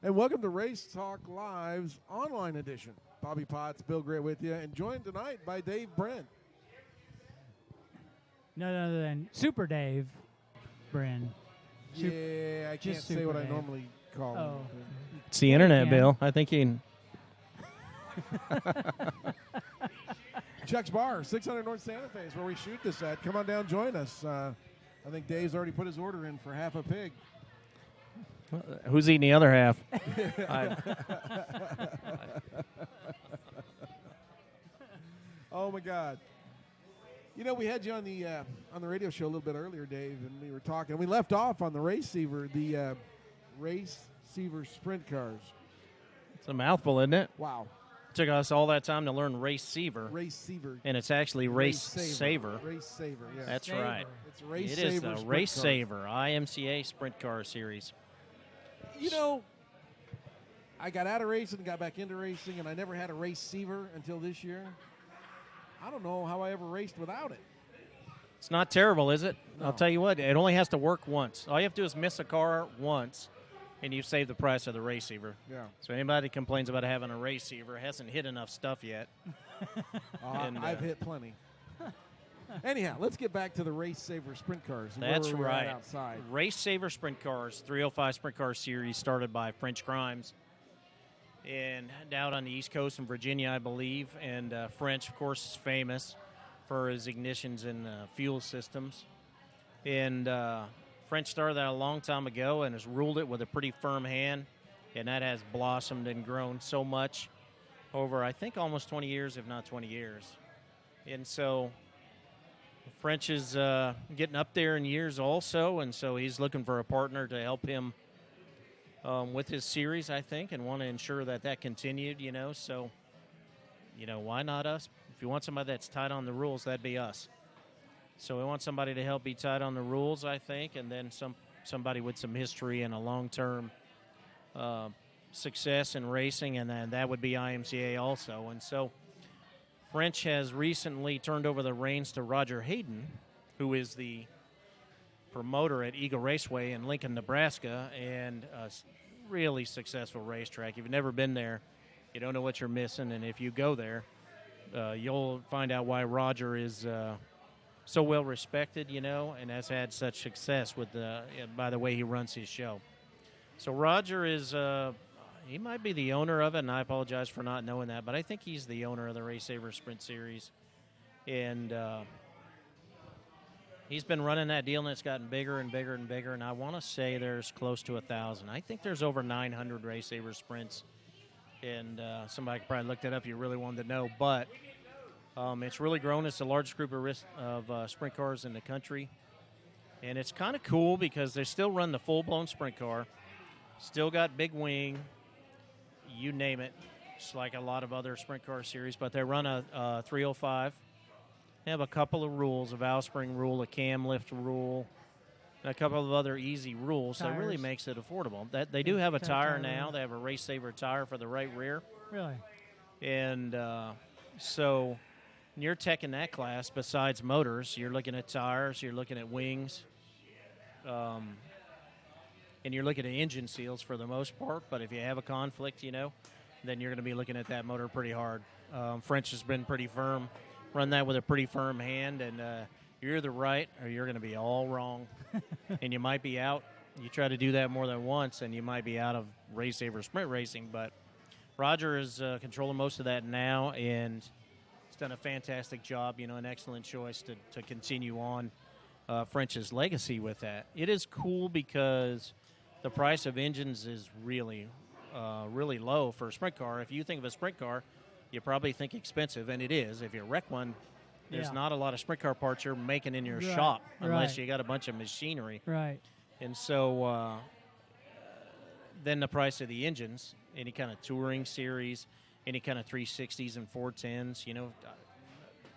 And welcome to Race Talk Live's online edition. Bobby Potts, Bill Gray with you, and joined tonight by Dave Brenn. None other than Super Dave Brenn. Yeah, I can't say what I normally call him. It's the internet, Bill. I think you can. Chuck's Bar, 600 North Santa Fe is where we shoot this at. Come on down, join us. I think Dave's already put his order in for half a pig. Who's eating the other half? Oh, my God. You know, we had you on the radio show a little bit earlier, Dave, and we were talking. We left off on the RaceTalk, sprint cars. It's a mouthful, isn't it? Wow. It took us all that time to learn RaceTalk. RaceTalk. And it's actually RaceSaver. RaceSaver, yeah. That's Saver. right. It's RaceSaver. It is the sprint RaceSaver IMCA Sprint Car Series. You know, I got out of racing and got back into racing, and I never had a RaceSaver until this year. I don't know how I ever raced without it. It's not terrible, is it? No. I'll tell you what, it only has to work once. All you have to do is miss a car once, and you save the price of the RaceSaver. Yeah. So anybody that complains about having a RaceSaver hasn't hit enough stuff yet. I've hit plenty. Anyhow, let's get back to the RaceSaver sprint cars. That's where we're right. at outside. RaceSaver Sprint Cars, 305 Sprint Car Series, started by French Crimes. And out on the East Coast in Virginia, I believe. And French, of course, is famous for his ignitions and fuel systems. And French started that a long time ago and has ruled it with a pretty firm hand. And that has blossomed and grown so much over, I think, almost 20 years, if not 20 years. And so French is getting up there in years also, and so he's looking for a partner to help him with his series, I think, and want to ensure that that continued, you know. So, you know, why not us? If you want somebody that's tight on the rules, that'd be us. So we want somebody to help be tight on the rules, I think, and then somebody with some history and a long-term success in racing, and then that would be IMCA also. And so French has recently turned over the reins to Roger Hayden, who is the promoter at Eagle Raceway in Lincoln, Nebraska, and a really successful racetrack. If you've never been there, you don't know what you're missing, and if you go there, you'll find out why Roger is so well respected, you know, and has had such success with by the way he runs his show. So Roger is he might be the owner of it, and I apologize for not knowing that, but I think he's the owner of the RaceSaver Sprint Series. And he's been running that deal, and it's gotten bigger and bigger and bigger, and I want to say there's close to 1,000. I think there's over 900 RaceSaver Sprints, and somebody could probably look that up if you really wanted to know. But it's really grown. It's the largest group of sprint cars in the country, and it's kind of cool because they still run the full-blown sprint car, still got big wing, you name it. It's like a lot of other sprint car series, but they run a 305. They have a couple of rules, a valve spring rule, a cam lift rule, and a couple of other easy rules. Tires. So it really makes it affordable. That they do have a tire now. They have a RaceSaver tire for the right rear. Really? And so when you're teching that class, besides motors, you're looking at tires, you're looking at wings, and you're looking at engine seals for the most part. But if you have a conflict, you know, then you're going to be looking at that motor pretty hard. French has been pretty firm. Run that with a pretty firm hand, and you're either right or you're going to be all wrong. And you might be out. You try to do that more than once, and you might be out of RaceSaver sprint racing. But Roger is controlling most of that now, and he's done a fantastic job, you know, an excellent choice to continue on French's legacy with that. It is cool because the price of engines is really, really low for a sprint car. If you think of a sprint car, you probably think expensive, and it is. If you wreck one, there's not a lot of sprint car parts you're making in your shop unless you got a bunch of machinery. Right. And so then the price of the engines, any kind of touring series, any kind of 360s and 410s, you know,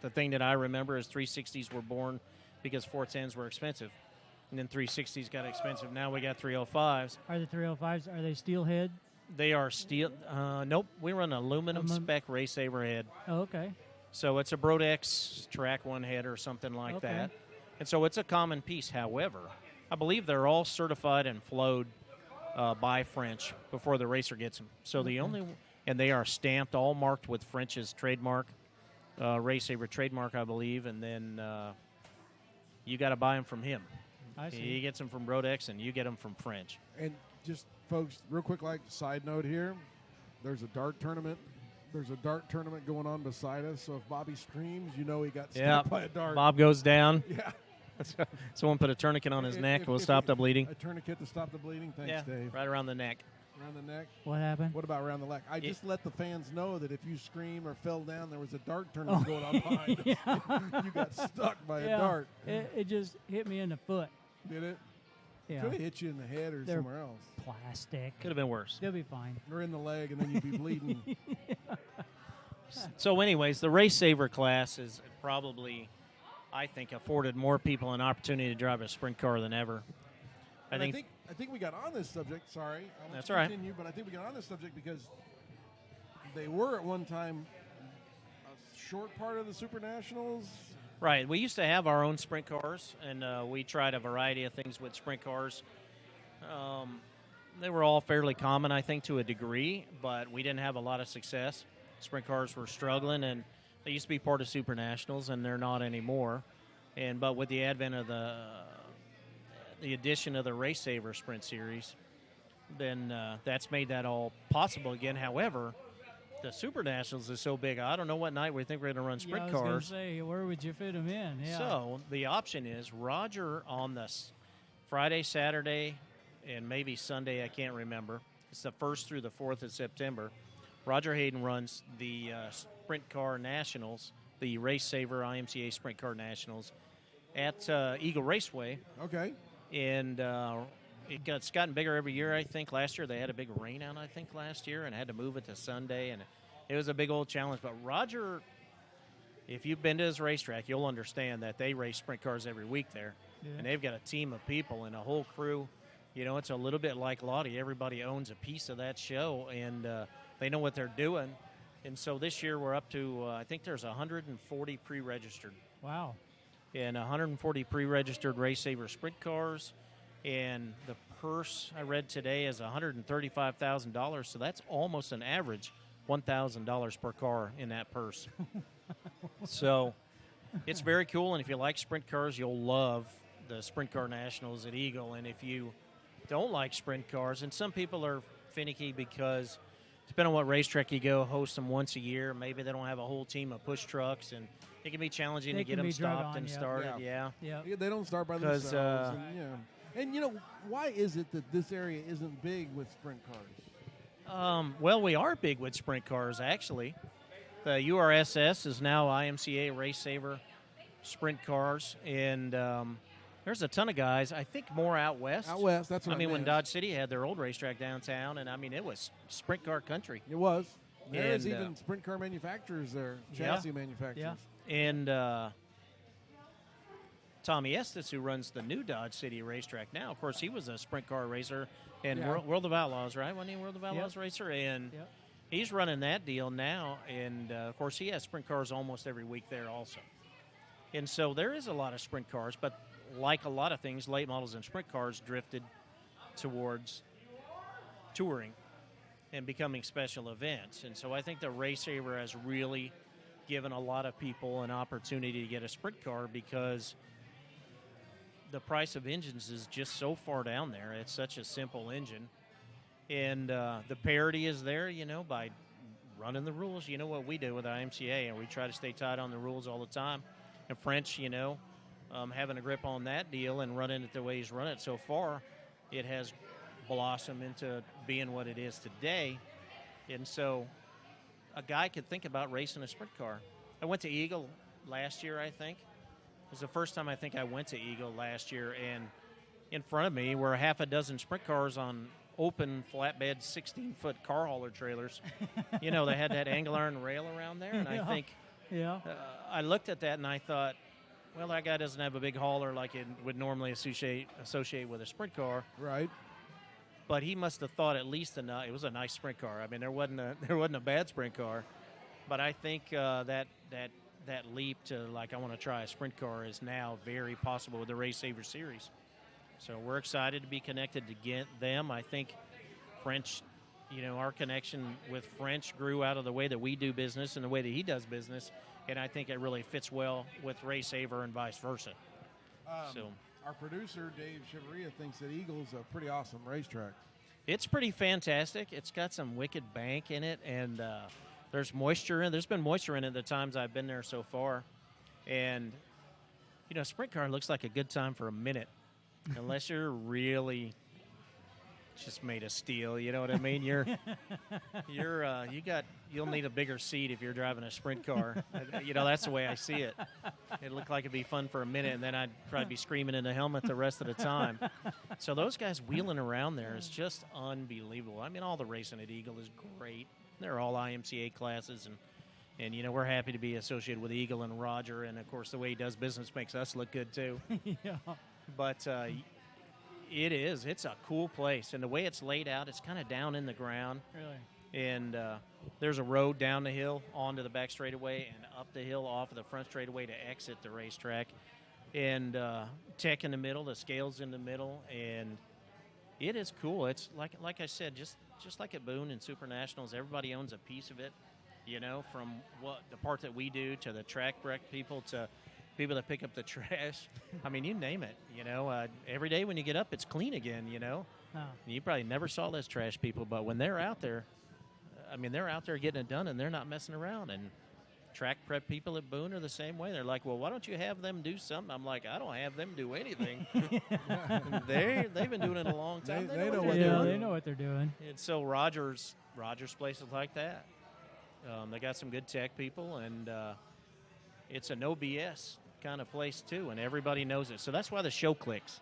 the thing that I remember is 360s were born because 410s were expensive. And then 360s got expensive. Now we got 305s. Are the 305s, are they steel head? They are steel. Nope, we run aluminum spec RaceSaver head. Oh, okay. So it's a Brodex Track 1 head or something like that. And so it's a common piece. However, I believe they're all certified and flowed by French before the racer gets them. So and they are stamped, all marked with French's trademark, Race Saver trademark, I believe, and then you got to buy them from him. I see. He gets them from Brodex, and you get them from French. And just, folks, real quick, like side note here, there's a dart tournament. There's a dart tournament going on beside us, so if Bobby screams, you know he got stuck by a dart. Bob goes down. Yeah. Someone put a tourniquet on his neck. We'll stop the bleeding. A tourniquet to stop the bleeding? Thanks, Dave. Right around the neck. Around the neck? What happened? What about around the leg? I just let the fans know that if you scream or fell down, there was a dart tournament going on behind us. You got stuck by a dart. It just hit me in the foot. Did it? Yeah. Could have hit you in the head or somewhere else. Plastic. Could have been worse. They'll be fine. Or in the leg, and then you'd be bleeding. So anyways, the Race Saver class is probably, I think, afforded more people an opportunity to drive a sprint car than ever. I think we got on this subject. Sorry, that's all right. Continue, but I think we got on this subject because they were at one time a short part of the Super Nationals. Right. We used to have our own sprint cars, and we tried a variety of things with sprint cars. They were all fairly common, I think, to a degree, but we didn't have a lot of success. Sprint cars were struggling, and they used to be part of Super Nationals, and they're not anymore. But with the advent of the addition of the Race Saver Sprint Series, then that's made that all possible again. However, the Super Nationals is so big, I don't know what night we think we're going to run sprint cars. I was going to say, where would you fit them in? Yeah. So the option is Roger on the Friday, Saturday, and maybe Sunday, I can't remember. It's the 1st through the 4th of September. Roger Hayden runs the Sprint Car Nationals, the Race Saver IMCA Sprint Car Nationals at Eagle Raceway. Okay. And it's gotten bigger every year, I think. Last year they had a big rain out, I think, last year, and had to move it to Sunday. And it was a big old challenge. But Roger, if you've been to his racetrack, you'll understand that they race sprint cars every week there. Yeah. And they've got a team of people and a whole crew. You know, it's a little bit like Lottie. Everybody owns a piece of that show, and they know what they're doing. And so this year we're up to, I think there's 140 pre-registered. Wow. And 140 pre-registered Race Saver sprint cars. And the purse I read today is $135,000. So that's almost an average $1,000 per car in that purse. So it's very cool. And if you like sprint cars, you'll love the Sprint Car Nationals at Eagle. And if you don't like sprint cars, and some people are finicky because depending on what racetrack you go, host them once a year. Maybe they don't have a whole team of push trucks, and it can be challenging to get them stopped and started. Yeah. They don't start by themselves. And, you know, why is it that this area isn't big with sprint cars? Well, we are big with sprint cars, actually. The URSS is now IMCA Race Saver sprint cars, and there's a ton of guys, I think more out west. Out west, that's what I mean. When Dodge City had their old racetrack downtown, and, I mean, it was sprint car country. It was. There's even sprint car manufacturers there, chassis manufacturers. Yeah. And Tommy Estes, who runs the new Dodge City racetrack now, of course, he was a sprint car racer in World of Outlaws, right? Wasn't he a World of Outlaws racer? And he's running that deal now, and, of course, he has sprint cars almost every week there also. And so there is a lot of sprint cars, but like a lot of things, late models and sprint cars drifted towards touring and becoming special events. And so I think the Race Saver has really given a lot of people an opportunity to get a sprint car because the price of engines is just so far down there. It's such a simple engine. And the parity is there, you know, by running the rules. You know what we do with IMCA, and we try to stay tight on the rules all the time. And French, you know, having a grip on that deal and running it the way he's run it so far, it has blossomed into being what it is today. And so a guy could think about racing a sprint car. I went to Eagle last year, I think. It was the first time I think I went to Eagle last year, and in front of me were a half a dozen sprint cars on open flatbed 16-foot car hauler trailers. You know, they had that angle iron rail around there, and I think I looked at that and I thought, well, that guy doesn't have a big hauler like it would normally associate with a sprint car. Right. But he must have thought at least enough. It was a nice sprint car. I mean, there wasn't a bad sprint car. But I think that leap to, like, I want to try a sprint car is now very possible with the Race Saver Series. So we're excited to be connected to get them. I think French, our connection with French grew out of the way that we do business and the way that he does business, and I think it really fits well with Ray Saver and vice versa. So our producer, Dave Chivaria, thinks that Eagle's a pretty awesome racetrack. it's pretty fantastic. It's got some wicked bank in it, and there's moisture in. There's been moisture in it the times I've been there so far, and sprint car looks like a good time for a minute, unless you're really just made of steel. You know what I mean? You'll need a bigger seat if you're driving a sprint car. That's the way I see it. It looked like it'd be fun for a minute, and then I'd probably be screaming in the helmet the rest of the time. So those guys wheeling around there is just unbelievable. I mean, all the racing at Eagle is great. They're all IMCA classes, and we're happy to be associated with Eagle and Roger, and of course the way he does business makes us look good too. Yeah. But it's a cool place, and the way it's laid out, it's kind of down in the ground. Really? And there's a road down the hill onto the back straightaway and up the hill off of the front straightaway to exit the racetrack. And tech in the middle, the scales in the middle, and it is cool. It's like I said, just like at Boone and Super Nationals, everybody owns a piece of it. From what the part that we do to the track wreck people to people that pick up the trash. I mean, you name it. Every day when you get up, it's clean again. Oh. You probably never saw those trash people, but when they're out there, they're out there getting it done, and they're not messing around. And track prep people at Boone are the same way. They're like, well, why don't you have them do something? I'm like, I don't have them do anything. They've been doing it a long time. They know what they're doing. They know what they're doing. And so Rogers place is like that. They got some good tech people, and it's a no BS kind of place too, and everybody knows it. So that's why the show clicks.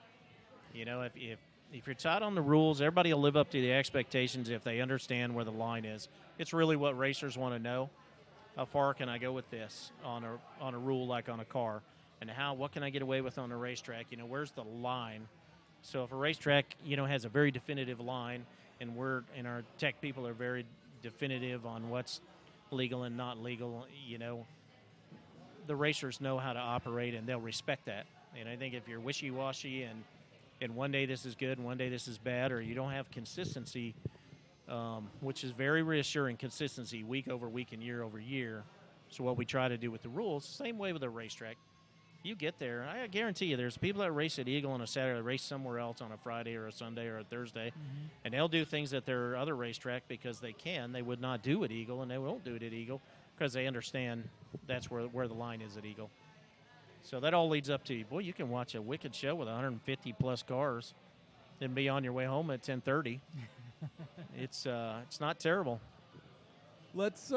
If you're tight on the rules, everybody will live up to the expectations if they understand where the line is. It's really what racers want to know. How far can I go with this on a rule like on a car, and what can I get away with on a racetrack? Where's the line? So if a racetrack has a very definitive line, and our tech people are very definitive on what's legal and not legal, the racers know how to operate, and they'll respect that. And I think if you're wishy-washy and one day this is good and one day this is bad, or you don't have consistency, which is very reassuring, consistency week over week and year over year. So what we try to do with the rules, same way with a racetrack. You get there, I guarantee you there's people that race at Eagle on a Saturday, that race somewhere else on a Friday or a Sunday or a Thursday, and they'll do things at their other racetrack because they can. They would not do at Eagle, and they won't do it at Eagle because they understand that's where the line is at Eagle. So that all leads up to, boy, you can watch a wicked show with 150-plus cars and be on your way home at 10:30. It's not terrible. Let's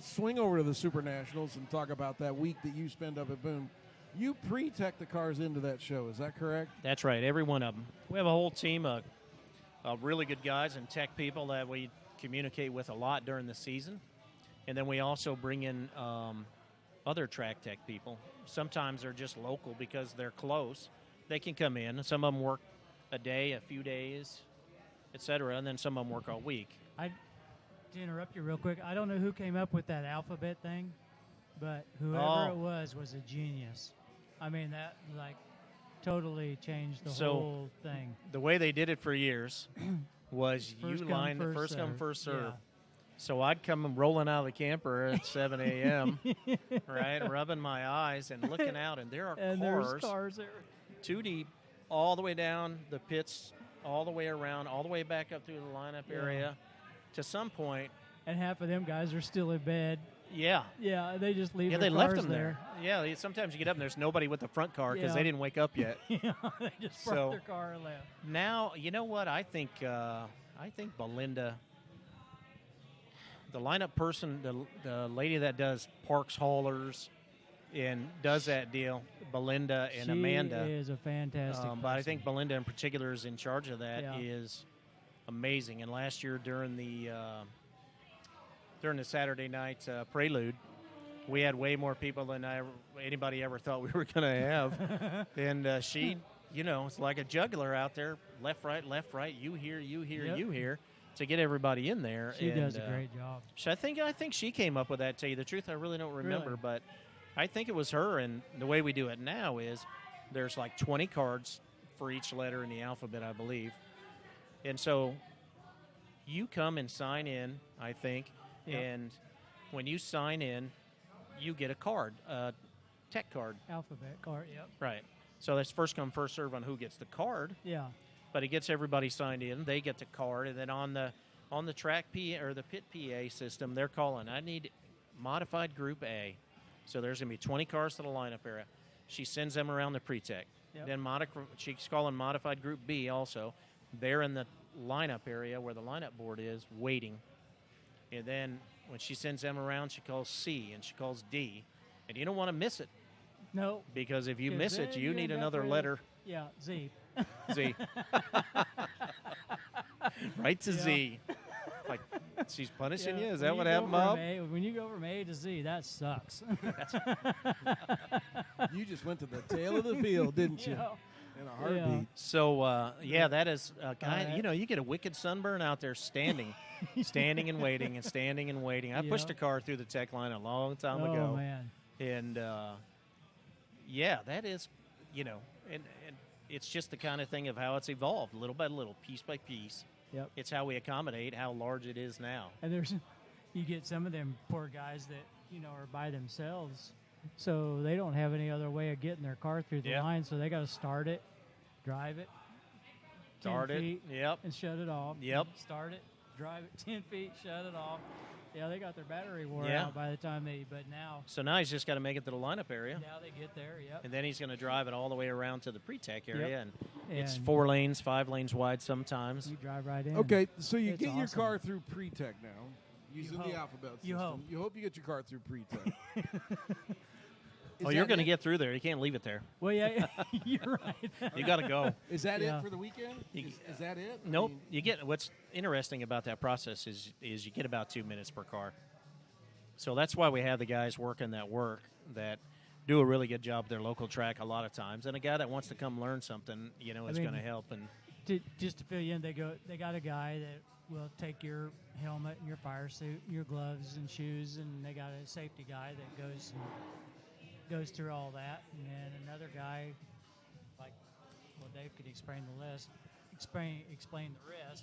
swing over to the Super Nationals and talk about that week that you spend up at Boone. You pre-tech the cars into that show, is that correct? That's right, every one of them. We have a whole team of really good guys and tech people that we communicate with a lot during the season. And then we also bring in other track tech people. Sometimes they're just local because they're close. They can come in. Some of them work a day, a few days, et cetera, and then some of them work all week. To interrupt you real quick, I don't know who came up with that alphabet thing, but whoever it was a genius. I mean, that totally changed the whole thing. The way they did it for years was First you come, line first first come, serve. first serve. Yeah. So I'd come rolling out of the camper at 7 a.m., right, rubbing my eyes and looking out, and there are there's cars there. Too deep, all the way down the pits, all the way around, all the way back up through the lineup area. To some point. And half of them guys are still in bed. Yeah. Yeah, they just leave Yeah, their they left cars them there. Yeah, sometimes you get up and there's nobody with the front car because they didn't wake up yet. Yeah, they just brought their car and left. Now, you know what? I think Belinda, the lineup person, the lady that does parks haulers and does that deal, Belinda and Amanda. She is a fantastic But I think Belinda in particular is in charge of that. Is amazing. And last year during the Saturday night prelude, we had way more people than anybody ever thought we were going to have. And she, it's like a juggler out there, left, right, you here, you here, to get everybody in there. She does a great job. I think she came up with that, to tell you the truth. I really don't remember, but I think it was her. And the way we do it now is there's 20 cards for each letter in the alphabet, I believe. And so you come and sign in, I think, Yep. and when you sign in, you get a card, a tech card. Alphabet card, yep. Right. So that's first come, first serve on who gets the card. Yeah. But it gets everybody signed in. They get the card, and then on the track PA or the pit PA system, they're calling, I need modified Group A. So there's going to be 20 cars to the lineup area. She sends them around the pre-tech. Yep. Then she's calling modified Group B also. They're in the lineup area where the lineup board is, waiting. And then when she sends them around, she calls C and she calls D. And you don't want to miss it, No. because if you 'Cause miss it, then you you need end up another with- letter. Yeah, Z. Z. Right to Yeah. Z. Like, she's punishing Yeah, you? Is when that what you go happened, from Bob? When you go from A to Z, that sucks. You just went to the tail of the field, didn't you? Yeah. In a heartbeat. So, that is a guy, Alright. you get a wicked sunburn out there standing and waiting and standing and waiting. I pushed a Yeah. car through the tech line a long time Oh, ago. man. And, that is, and it's just the kind of thing of how it's evolved, little by little, piece by piece. Yep. It's how we accommodate how large it is now. And you get some of them poor guys that, are by themselves. So they don't have any other way of getting their car through the Yeah. line. So they got to start it, drive it, 10 Start it. feet, Yep. and shut it off. Yep. Start it, drive it 10 feet, shut it off. Yeah, they got their battery wore Yeah. out by the time but now So now he's just got to make it to the lineup area. now they get there, yep. And then he's going to drive it all the way around to the pre-tech area. And it's And 4 lanes, 5 lanes wide sometimes. you drive right in. Okay, so you It's get your awesome. car through pre-tech now, using hope. the alphabet system. You hope. You hope you get your car through pre-tech. Oh, you're going to get through there. You can't leave it there. Well, yeah, you're right. You got to go. Is that Yeah. it for the weekend? Is that it? I Nope. mean, You get what's interesting about that process is you get about 2 minutes per car. So that's why we have the guys working that do a really good job at their local track a lot of times. And a guy that wants to come learn something, is mean, going to help. And Just to fill you in, they got a guy that will take your helmet and your fire suit, and your gloves and shoes, and they got a safety guy that goes through all that, and then another guy, like, well, Dave could explain the rest,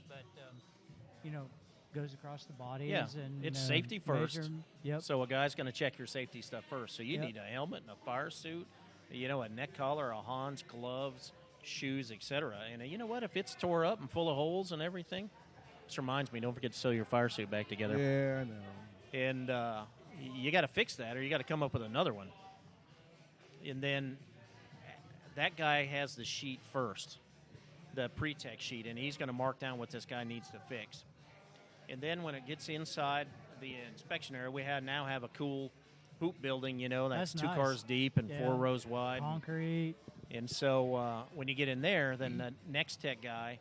but goes across the bodies. Yeah, and it's safety first. measure 'em. Yep. so a guy's going to check your safety stuff first. So you Yep. need a helmet and a fire suit, a neck collar, a Hans, gloves, shoes, etc. And you know what? If it's tore up and full of holes and everything, this reminds me, don't forget to sew your fire suit back together. Yeah, I know. And you got to fix that, or you got to come up with another one. And then that guy has the sheet first, the pre-tech sheet, and he's going to mark down what this guy needs to fix. And then when it gets inside the inspection area, we now have a cool hoop building, that's That's 2 nice. cars deep and 4 Yeah. rows wide. Concrete. And so when you get in there, then the next tech guy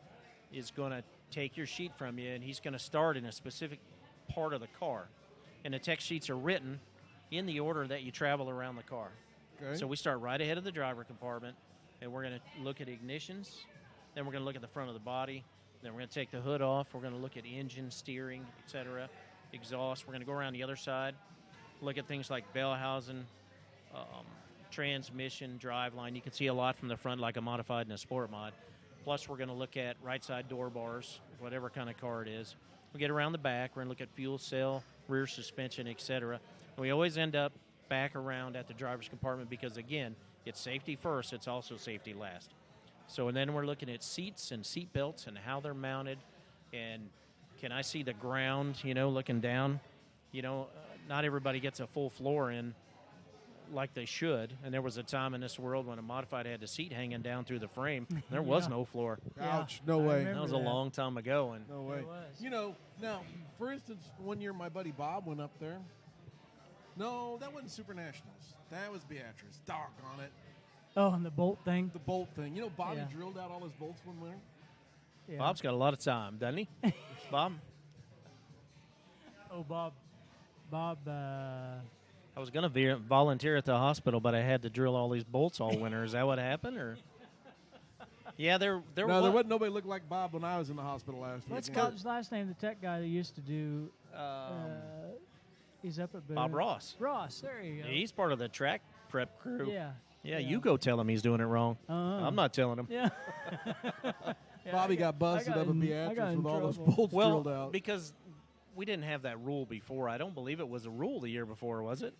is going to take your sheet from you, and he's going to start in a specific part of the car. And the tech sheets are written in the order that you travel around the car. Okay. So we start right ahead of the driver compartment, and we're going to look at ignitions. Then we're going to look at the front of the body. Then we're going to take the hood off. We're going to look at engine, steering, etc., exhaust. We're going to go around the other side, look at things like bell housing, transmission, driveline. You can see a lot from the front, like a modified and a sport mod. Plus, we're going to look at right side door bars, whatever kind of car it is. We get around the back. We're going to look at fuel cell, rear suspension, etc. And we always end up back around at the driver's compartment because, again, it's safety first. It's also safety last. So, and then we're looking at seats and seat belts and how they're mounted. And can I see the ground, looking down? Not everybody gets a full floor in like they should. And there was a time in this world when a modified had the seat hanging down through the frame. There was Yeah. no floor. Ouch. Yeah, No I way. remember That was a that. long time ago. And No way. It was. Now, for instance, one year my buddy Bob went up there. No, that wasn't Super Nationals. That was Beatrice. Doggone it. Oh, and the bolt thing. The bolt thing. Bobby Yeah. drilled out all his bolts one winter. Yeah. Bob's got a lot of time, doesn't he? Bob? Oh, Bob. I was going to volunteer at the hospital, but I had to drill all these bolts all winter. Is that what happened? Or yeah, there There wasn't nobody looked like Bob when I was in the hospital last week. What's Bob's last name? The tech guy that used to do. He's up at Boone. Bob Ross. Ross, there you go. He's part of the track prep crew. Yeah. Yeah, you go tell him he's doing it wrong. Uh-huh. I'm not telling him. Yeah. Bobby got busted up in Beatrice with all those bolts drilled out. Because we didn't have that rule before. I don't believe it was a rule the year before, was it?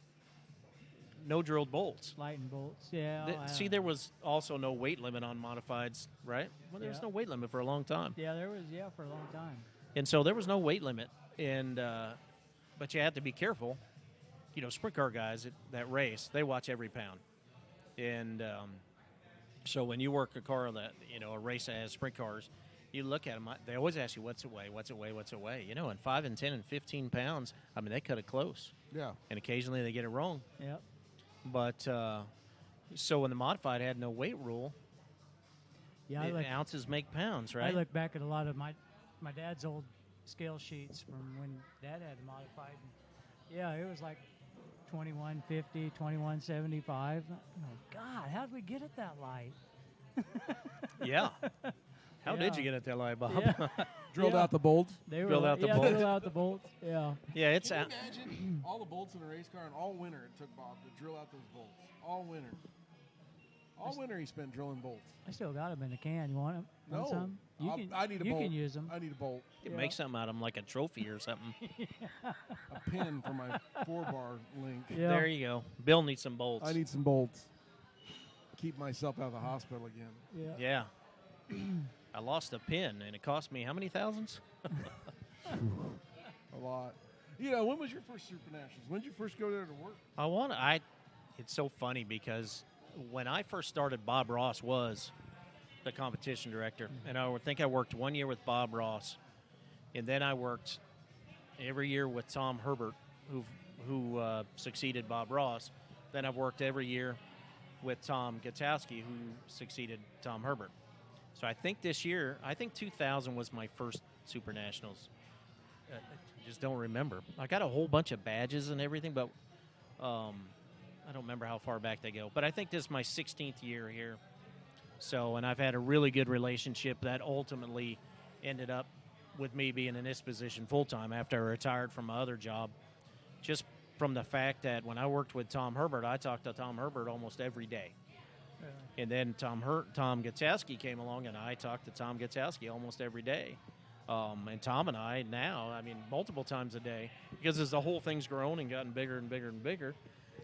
No drilled bolts. Lightning bolts, yeah. See, there was also no weight limit on modifieds, right? Well, there was no weight limit for a long time. Yeah, there was, for a long time. And so there was no weight limit, and but you had to be careful. You know, sprint car guys that race, they watch every pound. And so when you work a car that, you know, a race that has sprint cars, you look at them, they always ask you, what's it weigh, what's it weigh, what's it weigh? You know, and 5 and 10 and 15 pounds, I mean, they cut it close. Yeah. And occasionally they get it wrong. Yep. But so when the modified had no weight rule, ounces make pounds, right? I look back at a lot of my dad's old scale sheets from when Dad had the modified. Yeah, it was like 2150, 2175. Oh, God, how did we get it that light? Yeah. How did you get it that light, Bob? Yeah. Drilled out the bolts. They drilled out the bolts. Drilled out the bolts. Yeah. Yeah, it's. Can you imagine all the bolts in a race car, and all winter it took Bob to drill out those bolts. All winter. All winter he spent drilling bolts. I still got them in the can. You want them? No. Want some? I need a bolt. You can use them. I need a bolt. You make something out of them like a trophy or something. A pin for my 4-bar link. Yeah. There you go. Bill needs some bolts. I need some bolts. Keep myself out of the hospital again. Yeah. I lost a pin, and it cost me how many thousands? A lot. You know, when was your first Super Nationals? When did you first go there to work? It's so funny because when I first started, Bob Ross was the competition director. And I think I worked 1 year with Bob Ross. And then I worked every year with Tom Herbert, who succeeded Bob Ross. Then I've worked every year with Tom Gutowski, who succeeded Tom Herbert. So I think this year, 2000 was my first Super Nationals. I just don't remember. I got a whole bunch of badges and everything, but I don't remember how far back they go. But I think this is my 16th year here. So, and I've had a really good relationship that ultimately ended up with me being in this position full-time after I retired from my other job. Just from the fact that when I worked with Tom Herbert, I talked to Tom Herbert almost every day. And then Tom Gutowski came along, and I talked to Tom Gutowski almost every day. And Tom and I now, multiple times a day, because as the whole thing's grown and gotten bigger and bigger and bigger,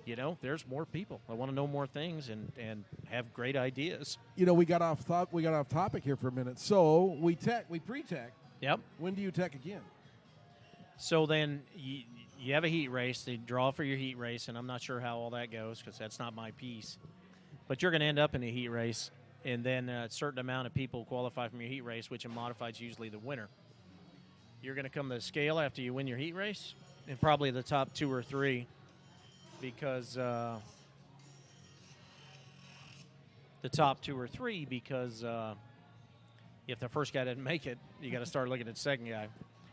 you know, there's more people. I want to know more things and have great ideas. You know, we got off topic here for a minute. So we pre-tech. Yep. When do you tech again? So then you have a heat race. They draw for your heat race, and I'm not sure how all that goes because that's not my piece. But you're going to end up in a heat race, and then a certain amount of people qualify from your heat race, which in modified is usually the winner. You're going to come to the scale after you win your heat race, and probably the top 2 or 3, because the top 2 or 3, because if the first guy didn't make it, you got to start looking at the second guy.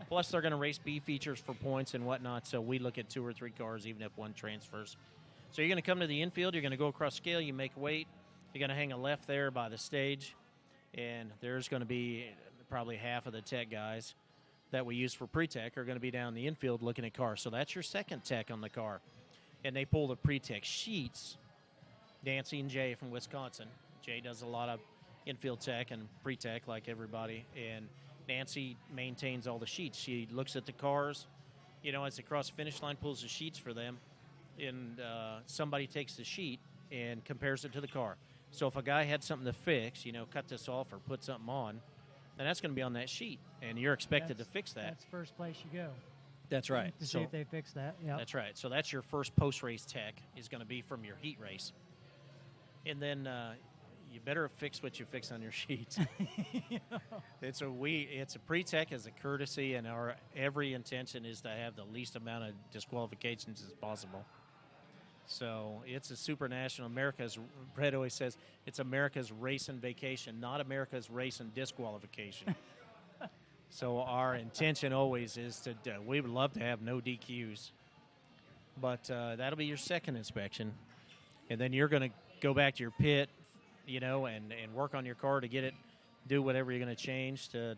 Plus, they're going to race B features for points and whatnot, so we look at 2 or 3 cars, even if one transfers. So you're going to come to the infield, you're going to go across scale, you make weight, you're going to hang a left there by the stage, and there's going to be probably half of the tech guys that we use for pre-tech are going to be down the infield looking at cars. So that's your second tech on the car. And they pull the pre-tech sheets. Nancy and Jay from Wisconsin. Jay does a lot of infield tech and pre-tech like everybody, and Nancy maintains all the sheets. She looks at the cars, you know, as they cross the finish line, pulls the sheets for them, and somebody takes the sheet and compares it to the car. So if a guy had something to fix, you know, cut this off or put something on, then that's going to be on that sheet, and you're expected to fix that. That's first place you go. That's right. To see if they fix that. Yeah. That's right. So that's your first post-race tech is going to be from your heat race. And then you better fix what you fix on your sheets. It's a pre-tech as a courtesy, and our every intention is to have the least amount of disqualifications as possible. So it's a super national. Brett always says, it's America's race and vacation, not America's race and disqualification. So our intention always is to, we would love to have no DQs. But that'll be your second inspection. And then you're going to go back to your pit, you know, and work on your car to get it, do whatever you're going to change to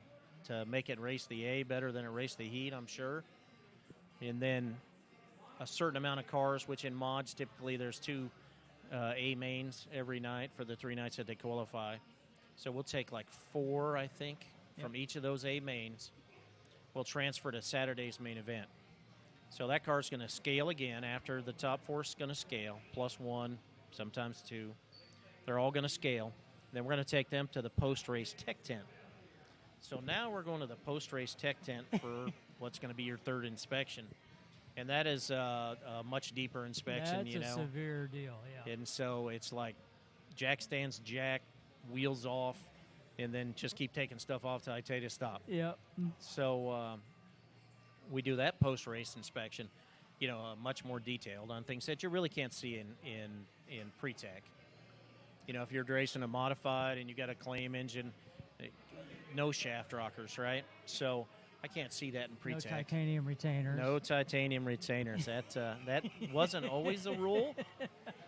make it race the A better than it raced the heat, I'm sure. And then a certain amount of cars, which in mods, typically there's 2 A mains every night for the 3 nights that they qualify. So we'll take like 4, I think, from each of those A mains. We'll transfer to Saturday's main event. So that car's going to scale again after the top 4 is going to scale, +1, sometimes 2. They're all going to scale. Then we're going to take them to the post-race tech tent. So now we're going to the post-race tech tent for what's going to be your 3rd inspection. And that is a much deeper inspection, That's a severe deal, yeah. And so it's like jack stands jack, wheels off, and then just keep taking stuff off till I tell you to stop. Yep. So we do that post-race inspection, much more detailed on things that you really can't see in pre-tech. If you're racing a modified and you got a claim engine, no shaft rockers, right? So I can't see that in pre-tech. No titanium retainers. No titanium retainers. That wasn't always a rule,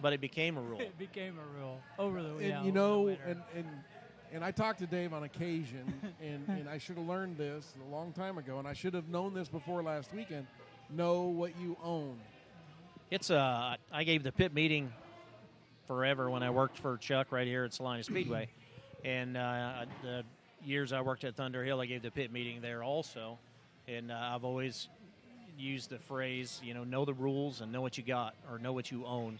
but it became a rule. It became a rule over the and I talk to Dave on occasion, and I should have learned this a long time ago, and I should have known this before last weekend. Know what you own. It's I gave the pit meeting forever when I worked for Chuck right here at Salina Speedway, and the years I worked at Thunder Hill, I gave the pit meeting there also, and I've always used the phrase, know the rules and know what you got or know what you own,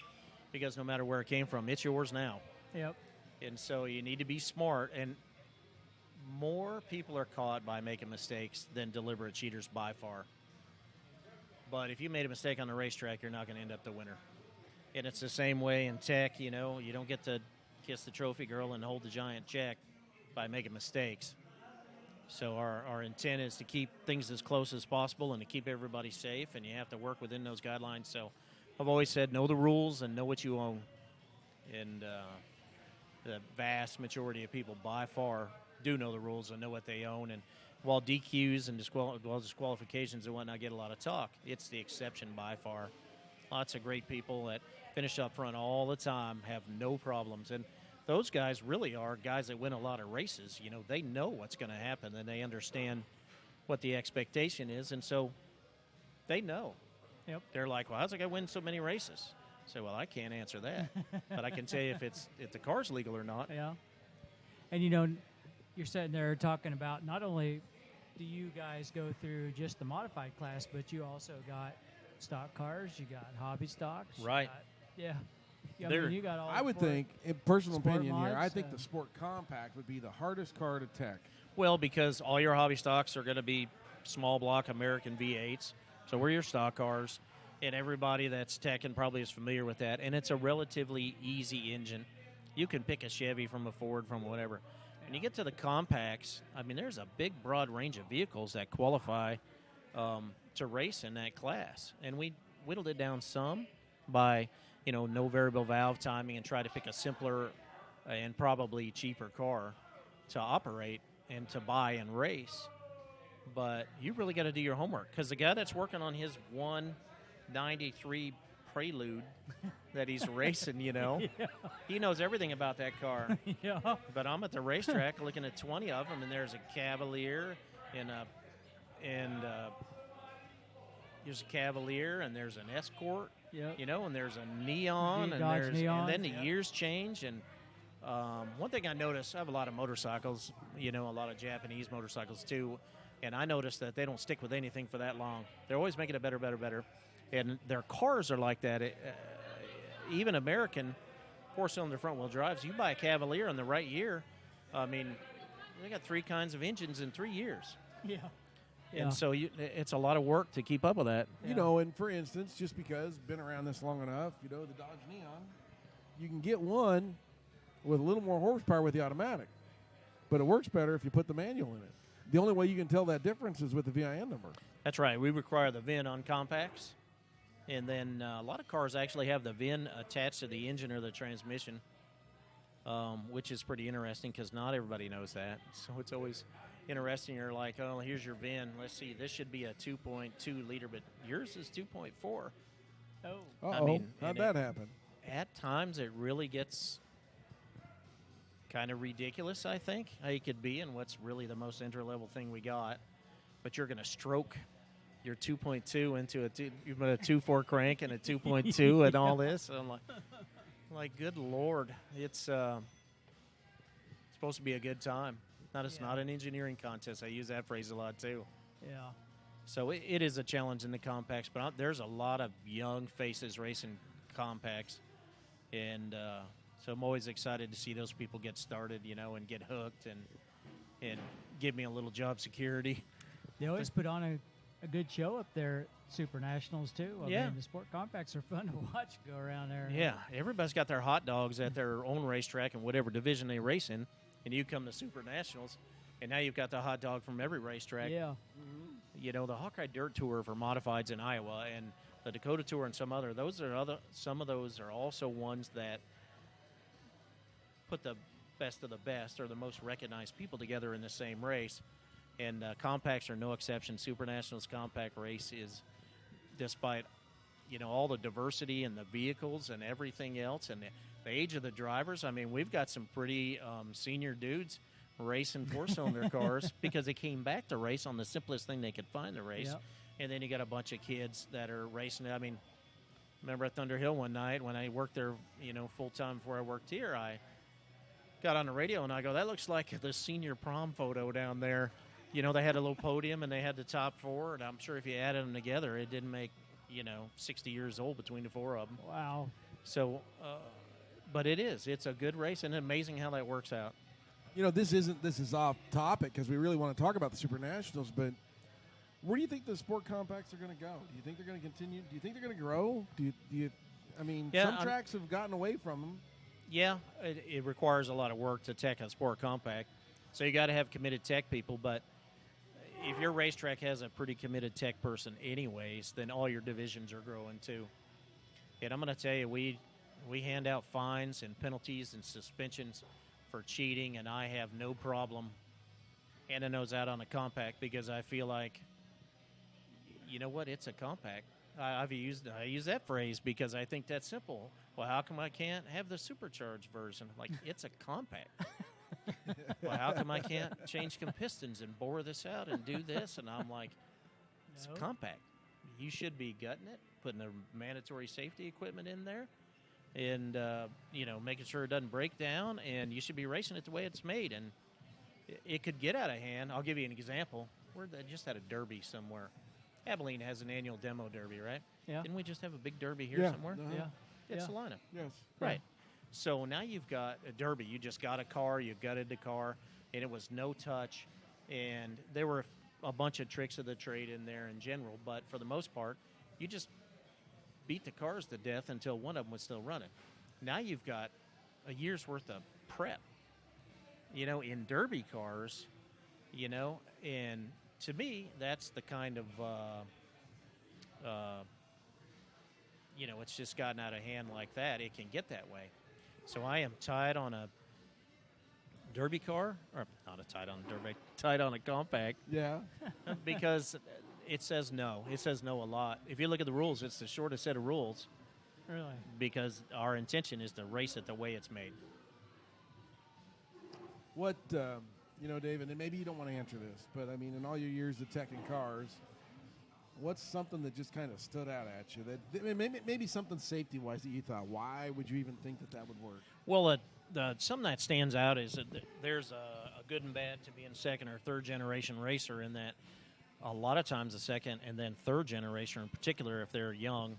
because no matter where it came from, it's yours now. Yep. And so you need to be smart, and more people are caught by making mistakes than deliberate cheaters by far. But if you made a mistake on the racetrack, you're not going to end up the winner. And it's the same way in tech, you don't get to kiss the trophy girl and hold the giant check by making mistakes. So our intent is to keep things as close as possible and to keep everybody safe, and you have to work within those guidelines. So I've always said know the rules and know what you own. And the vast majority of people by far do know the rules and know what they own. And while DQs and disqualifications and whatnot get a lot of talk, it's the exception by far. Lots of great people that finish up front all the time have no problems. And those guys really are guys that win a lot of races. They know what's going to happen, and they understand what the expectation is, and so they know. Yep. They're like, well, how's it going to win so many races? I say, well, I can't answer that, but I can tell you if the car's legal or not. Yeah. And, you're sitting there talking about not only do you guys go through just the modified class, but you also got stock cars, you got hobby stocks. Right. You got all. I would think, in personal opinion mods, here, I think the Sport Compact would be the hardest car to tech. Well, because all your hobby stocks are going to be small block American V8s, so we're your stock cars, and everybody that's teching probably is familiar with that, and it's a relatively easy engine. You can pick a Chevy from a Ford, from whatever. When you get to the compacts, there's a big, broad range of vehicles that qualify to race in that class, and we whittled it down some by no variable valve timing and try to pick a simpler and probably cheaper car to operate and to buy and race. But you really got to do your homework, because the guy that's working on his 193 Prelude that he's racing, Yeah. he knows everything about that car. Yeah. But I'm at the racetrack looking at 20 of them, and there's a Cavalier and there's a Cavalier and there's an Escort. Yep. And there's a Neon, and then the years change. And one thing I noticed, I have a lot of motorcycles, a lot of Japanese motorcycles too, and I noticed that they don't stick with anything for that long. They're always making it better, better, better. And their cars are like that. Even American four-cylinder front-wheel drives, you buy a Cavalier in the right year, they got 3 kinds of engines in 3 years. Yeah. And so it's a lot of work to keep up with that. And for instance, just because been around this long enough, the Dodge Neon, you can get one with a little more horsepower with the automatic, but it works better if you put the manual in it. The only way you can tell that difference is with the VIN number. That's right. We require the VIN on compacts, and then a lot of cars actually have the VIN attached to the engine or the transmission, which is pretty interesting because not everybody knows that. So it's always interesting. You're like, oh, here's your VIN. Let's see, this should be a 2.2 liter, but yours is 2.4. Oh. Uh-oh. How'd that happen? At times, it really gets kind of ridiculous, I think, how you could be, and what's really the most entry-level thing we got. But you're going to stroke your 2.2 into a 2.4 crank and a 2.2 and all this. And I'm like, good Lord. It's supposed to be a good time. It's not an engineering contest. I use that phrase a lot too. Yeah. So it is a challenge in the compacts, but there's a lot of young faces racing compacts, and so I'm always excited to see those people get started, and get hooked and give me a little job security. They always put on a good show up there at Super Nationals, too. I mean, the sport compacts are fun to watch go around there. Yeah, everybody's got their hot dogs at their own racetrack and whatever division they race in, and you come to Super Nationals, and now you've got the hot dog from every racetrack. Yeah. The Hawkeye Dirt Tour for modifieds in Iowa and the Dakota Tour and some of those are also ones that put the best of the best or the most recognized people together in the same race. And compacts are no exception. Super Nationals compact race is, despite, all the diversity and the vehicles and everything else and the age of the drivers. I mean, we've got some pretty senior dudes racing four-cylinder cars because they came back to race on the simplest thing they could find to race. Yep. And then you got a bunch of kids that are racing. I mean, remember at Thunder Hill one night when I worked there, full-time before I worked here, I got on the radio and I go, that looks like the senior prom photo down there. They had a little podium and they had the top four, and I'm sure if you added them together, it didn't make, 60 years old between the four of them. Wow. So, but it's a good race, and amazing how that works out. This is off topic because we really want to talk about the Super Nationals, but where do you think the sport compacts are going to go? Do you think they're going to continue? Do you think they're going to grow? Some tracks have gotten away from them. Yeah, it requires a lot of work to tech a sport compact, so you got to have committed tech people, but if your racetrack has a pretty committed tech person anyways, then all your divisions are growing too. And I'm going to tell you, we hand out fines and penalties and suspensions for cheating, and I have no problem handing those out on a compact because I feel like, it's a compact. I use that phrase because I think that's simple. Well, how come I can't have the supercharged version? Like, it's a compact. Well, how come I can't change pistons and bore this out and do this? And I'm like, it's compact. You should be gutting it, putting the mandatory safety equipment in there, and making sure it doesn't break down. And you should be racing it the way it's made. And it could get out of hand. I'll give you an example. I just had a derby somewhere. Abilene has an annual demo derby, right? Yeah. Didn't we just have a big derby here somewhere? Uh-huh. Yeah. At Salina. Yes. Right. So now you've got a derby. You just got a car, you gutted the car, and it was no touch. And there were a bunch of tricks of the trade in there in general, but for the most part, you just beat the cars to death until one of them was still running. Now you've got a year's worth of prep, in derby cars, and to me, that's the kind of, it's just gotten out of hand like that. It can get that way. So I am tied on a derby car, or not tied on a derby, tied on a compact. Yeah. Because it says no. It says no a lot. If you look at the rules, it's the shortest set of rules. Really? Because our intention is to race it the way it's made. What, David, and maybe you don't want to answer this, but, in all your years of teching cars, what's something that just kind of stood out at you? That maybe something safety-wise that you thought, why would you even think that would work? Well, something that stands out is that there's a good and bad to being a second or third generation racer, in that a lot of times the second and then third generation, in particular if they're young,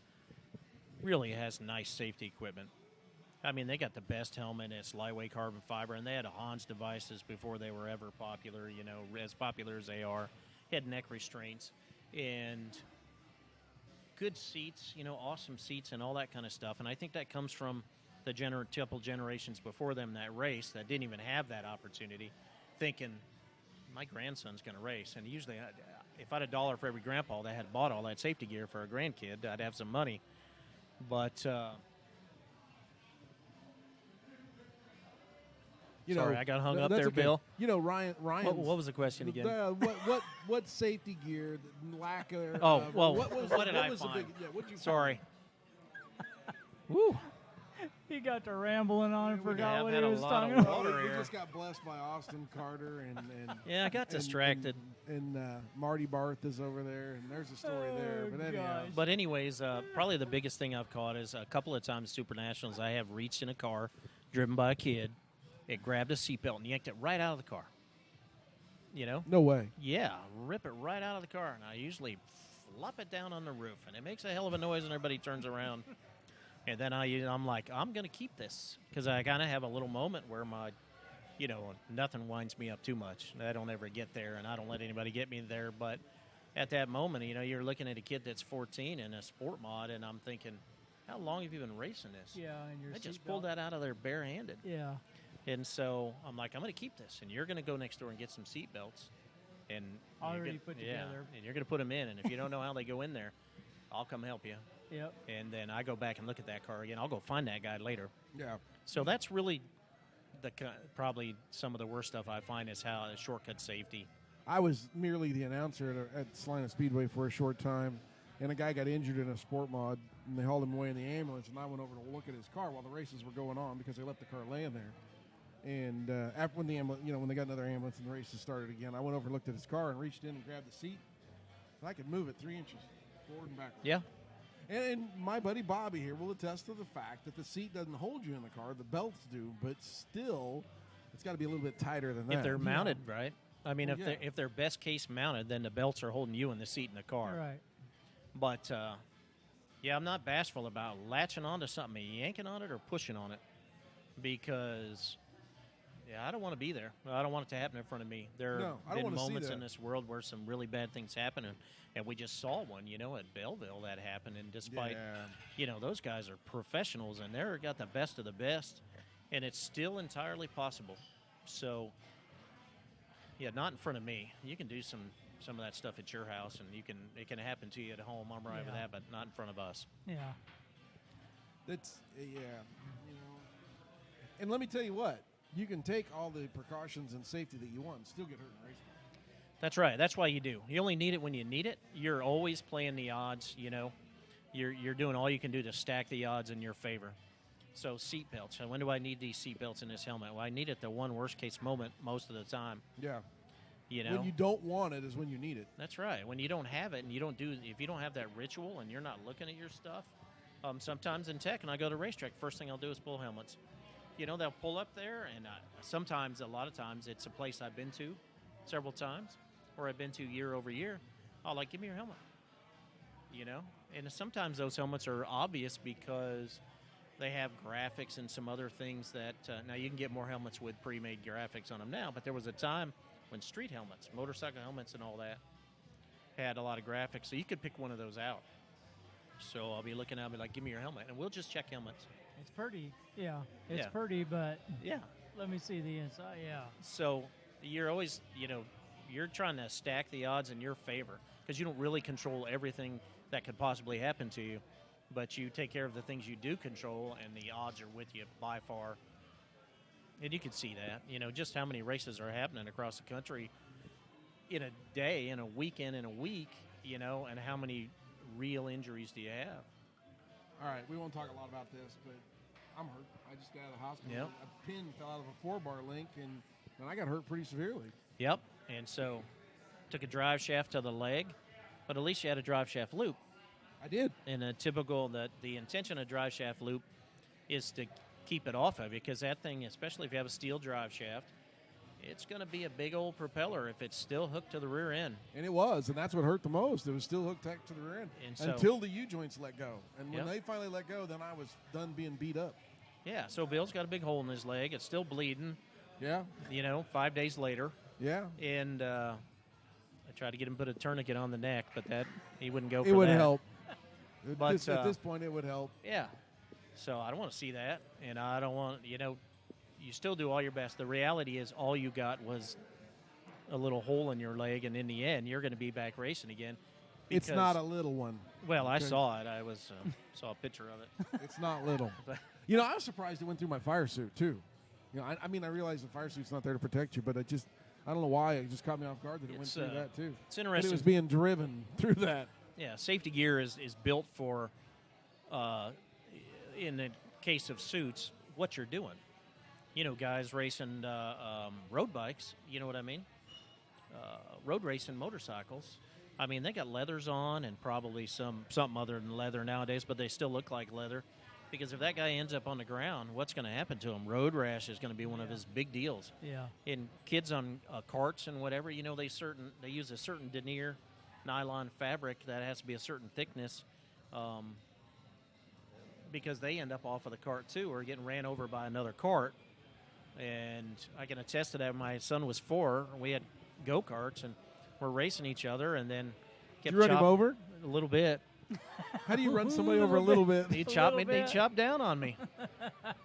really has nice safety equipment. They got the best helmet. It's lightweight carbon fiber, and they had Hans devices before they were ever popular, as popular as they are. Had neck restraints and good seats, awesome seats and all that kind of stuff. And I think that comes from the couple generations before them that race that didn't even have that opportunity, thinking, my grandson's going to race. And usually, if I had $1 for every grandpa that had bought all that safety gear for a grandkid, I'd have some money. But sorry, I got hung up there, okay. Bill. Ryan. What was the question again? What safety gear? Lack of. What did I find? What'd you Sorry. Woo. He got to rambling on and forgot what he was talking of about. water We here. just got blessed by Austin Carter and Yeah, I got distracted. And Marty Barth is over there, and there's a story there. But anyhow, gosh. But anyways, probably the biggest thing I've caught is a couple of times Super Nationals I have reached in a car driven by a kid, It grabbed a seatbelt and yanked it right out of the car. You know? No way. Yeah, rip it right out of the car. And I usually flop it down on the roof, and it makes a hell of a noise, and everybody turns around. And then I'm like, I'm going to keep this, because I kind of have a little moment where my, nothing winds me up too much. I don't ever get there, and I don't let anybody get me there. But at that moment, you're looking at a kid that's 14 in a sport mod, and I'm thinking, how long have you been racing this? Yeah, and your I just seatbelt. pulled that out of there barehanded. Yeah. And so I'm like, I'm going to keep this, and you're going to go next door and get some seat belts. And Already put together. And you're going to put them in, and if you don't know how they go in there, I'll come help you. Yep. And then I go back and look at that car again. I'll go find that guy later. Yeah. So that's really probably some of the worst stuff I find is how shortcut safety. I was merely the announcer at Salina Speedway for a short time, and a guy got injured in a sport mod, and they hauled him away in the ambulance, and I went over to look at his car while the races were going on because they left the car laying there. And after when the ambulance, when they got another ambulance and the races started again, I went over and looked at his car and reached in and grabbed the seat. And I could move it 3 inches forward and backward. Yeah. And my buddy Bobby here will attest to the fact that the seat doesn't hold you in the car; the belts do. But still, it's got to be a little bit tighter than that. If they're mounted right. I mean, Well, if they're best case mounted, then the belts are holding you in the seat in the car. Right. But I'm not bashful about latching onto something, yanking on it or pushing on it, because I don't want to be there. I don't want it to happen in front of me. There have been moments in this world where some really bad things happen, and we just saw one, at Belleville that happened. And despite, those guys are professionals, and they're got the best of the best, and it's still entirely possible. So, not in front of me. You can do some of that stuff at your house, and it can happen to you at home. I'm right with that, but not in front of us. Yeah. That's And let me tell you what. You can take all the precautions and safety that you want and still get hurt in racing. That's right. That's why you do. You only need it when you need it. You're always playing the odds, You're doing all you can do to stack the odds in your favor. So seat belts. When do I need these seat belts in this helmet? Well, I need it at the one worst case moment most of the time. Yeah. When you don't want it is when you need it. That's right. When you don't have it and if you don't have that ritual and you're not looking at your stuff, sometimes in tech, and I go to RaceTalk, first thing I'll do is pull helmets. They'll pull up there, and a lot of times, it's a place I've been to several times, or I've been to year over year. I'll give me your helmet. And sometimes those helmets are obvious because they have graphics and some other things that, now you can get more helmets with pre-made graphics on them now, but there was a time when street helmets, motorcycle helmets and all that, had a lot of graphics, so you could pick one of those out. So I'll be looking at it, I'll be like, give me your helmet, and we'll just check helmets. It's pretty. Yeah. It's pretty, but let me see the inside. Yeah. So you're always, you're trying to stack the odds in your favor because you don't really control everything that could possibly happen to you, but you take care of the things you do control, and the odds are with you by far. And you can see that, just how many races are happening across the country in a day, in a weekend, in a week, and how many real injuries do you have? All right, we won't talk a lot about this, but I'm hurt. I just got out of the hospital. Yep. A pin fell out of a 4-bar link, and I got hurt pretty severely. Yep, and so took a drive shaft to the leg, but at least you had a drive shaft loop. I did. And the intention of drive shaft loop is to keep it off of you, because that thing, especially if you have a steel drive shaft, it's going to be a big old propeller if it's still hooked to the rear end. And it was, and that's what hurt the most. It was still hooked tight to the rear end until the U-joints let go. And when they finally let go, then I was done being beat up. Yeah, so Bill's got a big hole in his leg. It's still bleeding. Yeah. 5 days later. Yeah. And I tried to get him to put a tourniquet on the neck, but he wouldn't go for that. It would help. But at this point, it would help. Yeah. So I don't want to see that, and I don't want, you still do all your best. The reality is all you got was a little hole in your leg, and in the end, you're going to be back racing again. It's not a little one. Well, I saw it. I saw a picture of it. It's not little. I was surprised it went through my fire suit, too. I realize the fire suit's not there to protect you, but I don't know why. It just caught me off guard that it went through that, too. It's interesting. But it was being driven through that. Yeah, safety gear is built for, in the case of suits, what you're doing. Guys racing road bikes, you know what I mean? Road racing motorcycles. I mean, they got leathers on and probably something other than leather nowadays, but they still look like leather. Because if that guy ends up on the ground, what's going to happen to him? Road rash is going to be one of his big deals. Yeah. And kids on carts and whatever, they use a certain denier nylon fabric that has to be a certain thickness, because they end up off of the cart too, or getting ran over by another cart. And I can attest to that. My son was 4. We had go-karts, and we're racing each other, and then kept Did you run him over? A little bit. How do you run somebody over a little bit? He chopped down on me.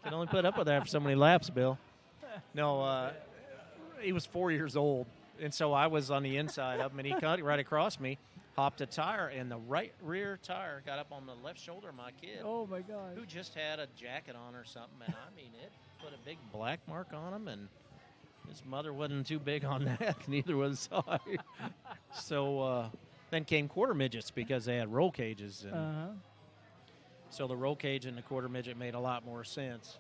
Can only put up with that for so many laps, Bill. No, he was 4 years old, and so I was on the inside of him, and he cut right across me, hopped a tire, and the right rear tire got up on the left shoulder of my kid. Oh, my God. Who just had a jacket on or something, and I mean, it put a big black mark on him, and his mother wasn't too big on that, neither was I. So then came quarter midgets because they had roll cages. And so the roll cage and the quarter midget made a lot more sense.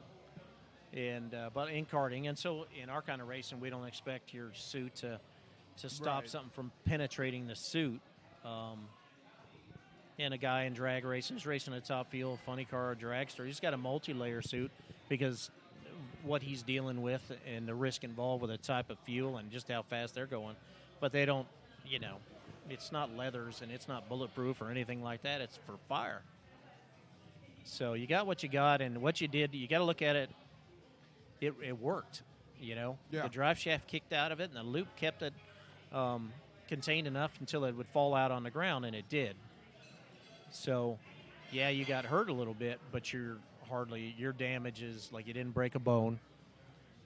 And but in karting, and so in our kind of racing, we don't expect your suit to stop something from penetrating the suit. And a guy in drag racing is racing a top fuel, funny car, or dragster. He's got a multi-layer suit because what he's dealing with and the risk involved with the type of fuel and just how fast they're going. But they don't, it's not leathers and it's not bulletproof or anything like that. It's for fire. So you got what you got, and what you did, you got to look at it. It worked, Yeah. The drive shaft kicked out of it, and the loop kept it contained enough until it would fall out on the ground, and it did. So, yeah, you got hurt a little bit, but your damage is like you didn't break a bone.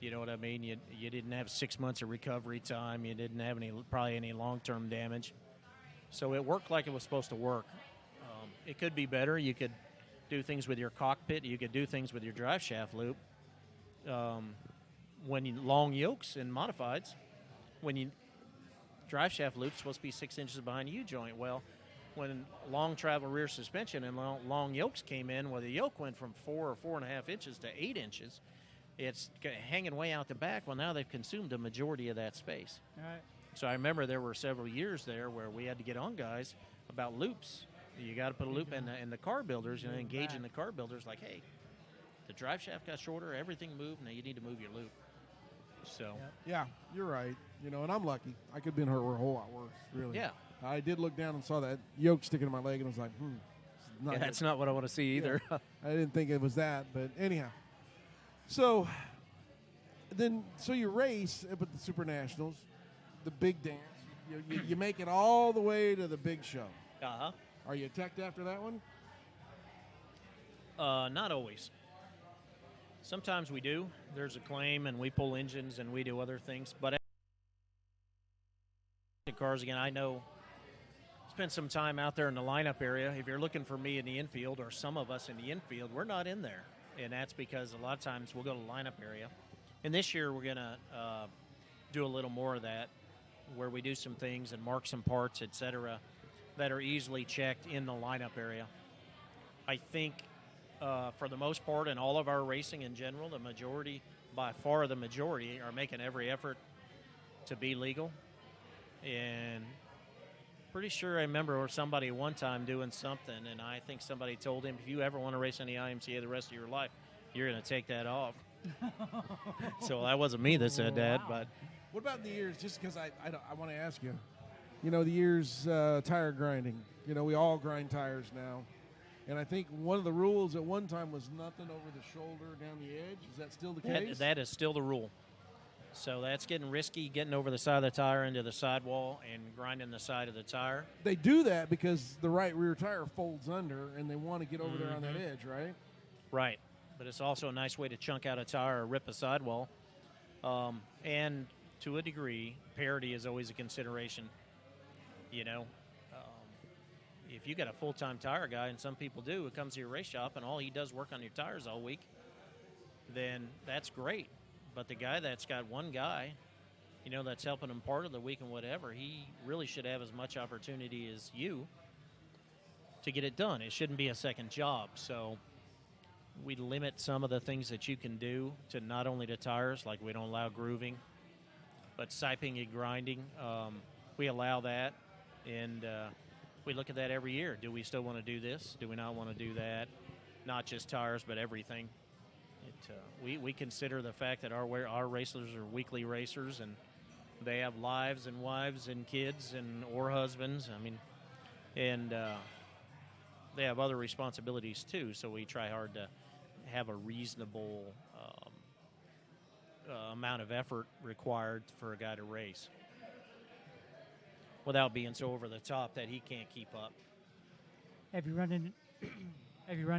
You know what I mean? You didn't have 6 months of recovery time. You didn't have probably any long-term damage. So it worked like it was supposed to work. It could be better. You could do things with your cockpit. You could do things with your drive shaft loop. Long yokes and modifieds, drive shaft loop's supposed to be 6 inches behind the U-joint. Well, when long travel rear suspension and long yokes came in, the yoke went from 4 or 4.5 inches to 8 inches. It's hanging way out the back. Well, now they've consumed a majority of that space. All right. So I remember there were several years there where we had to get on guys about loops. You got to put a loop in the car builders, engaging the car builders like, hey, the drive shaft got shorter, everything moved, now you need to move your loop. So. Yeah, you're right. And I'm lucky. I could have been hurt a whole lot worse, really. Yeah. I did look down and saw that yoke sticking in my leg, and I was like, that's not what I want to see either. Yeah. I didn't think it was that, but anyhow. So you race at the Super Nationals, the big dance. You make it all the way to the big show. Uh-huh. Are you attacked after that one? Not always. Sometimes we do. There's a claim, and we pull engines, and we do other things. But the cars, again, I know, spent some time out there in the lineup area. If you're looking for me in the infield, or some of us in the infield, we're not in there. And that's because a lot of times we'll go to the lineup area. And this year we're going to do a little more of that, where we do some things and mark some parts, et cetera, that are easily checked in the lineup area. I think for the most part, in all of our racing in general, by far the majority, are making every effort to be legal. And pretty sure I remember somebody one time doing something, and I think somebody told him, if you ever want to race in the IMCA the rest of your life, you're going to take that off. So that wasn't me that said that. But what about the years, just because I want to ask you, the years tire grinding. We all grind tires now. And I think one of the rules at one time was nothing over the shoulder down the edge. Is that still the case? That is still the rule. So that's getting risky, getting over the side of the tire into the sidewall and grinding the side of the tire. They do that because the right rear tire folds under, and they want to get over there on that edge, right? Right. But it's also a nice way to chunk out a tire or rip a sidewall. And to a degree, parity is always a consideration. If you got a full-time tire guy, and some people do, who comes to your race shop and all he does work on your tires all week, then that's great. But the guy that's got one guy, that's helping him part of the week and whatever, he really should have as much opportunity as you to get it done. It shouldn't be a second job. So we limit some of the things that you can do to not only the tires, like we don't allow grooving, but siping and grinding. We allow that, and we look at that every year. Do we still want to do this? Do we not want to do that? not just tires, but everything. We consider the fact that our racers are weekly racers, and they have lives and wives and kids or husbands. I mean, and they have other responsibilities too. So we try hard to have a reasonable amount of effort required for a guy to race, without being so over the top that he can't keep up. Have you run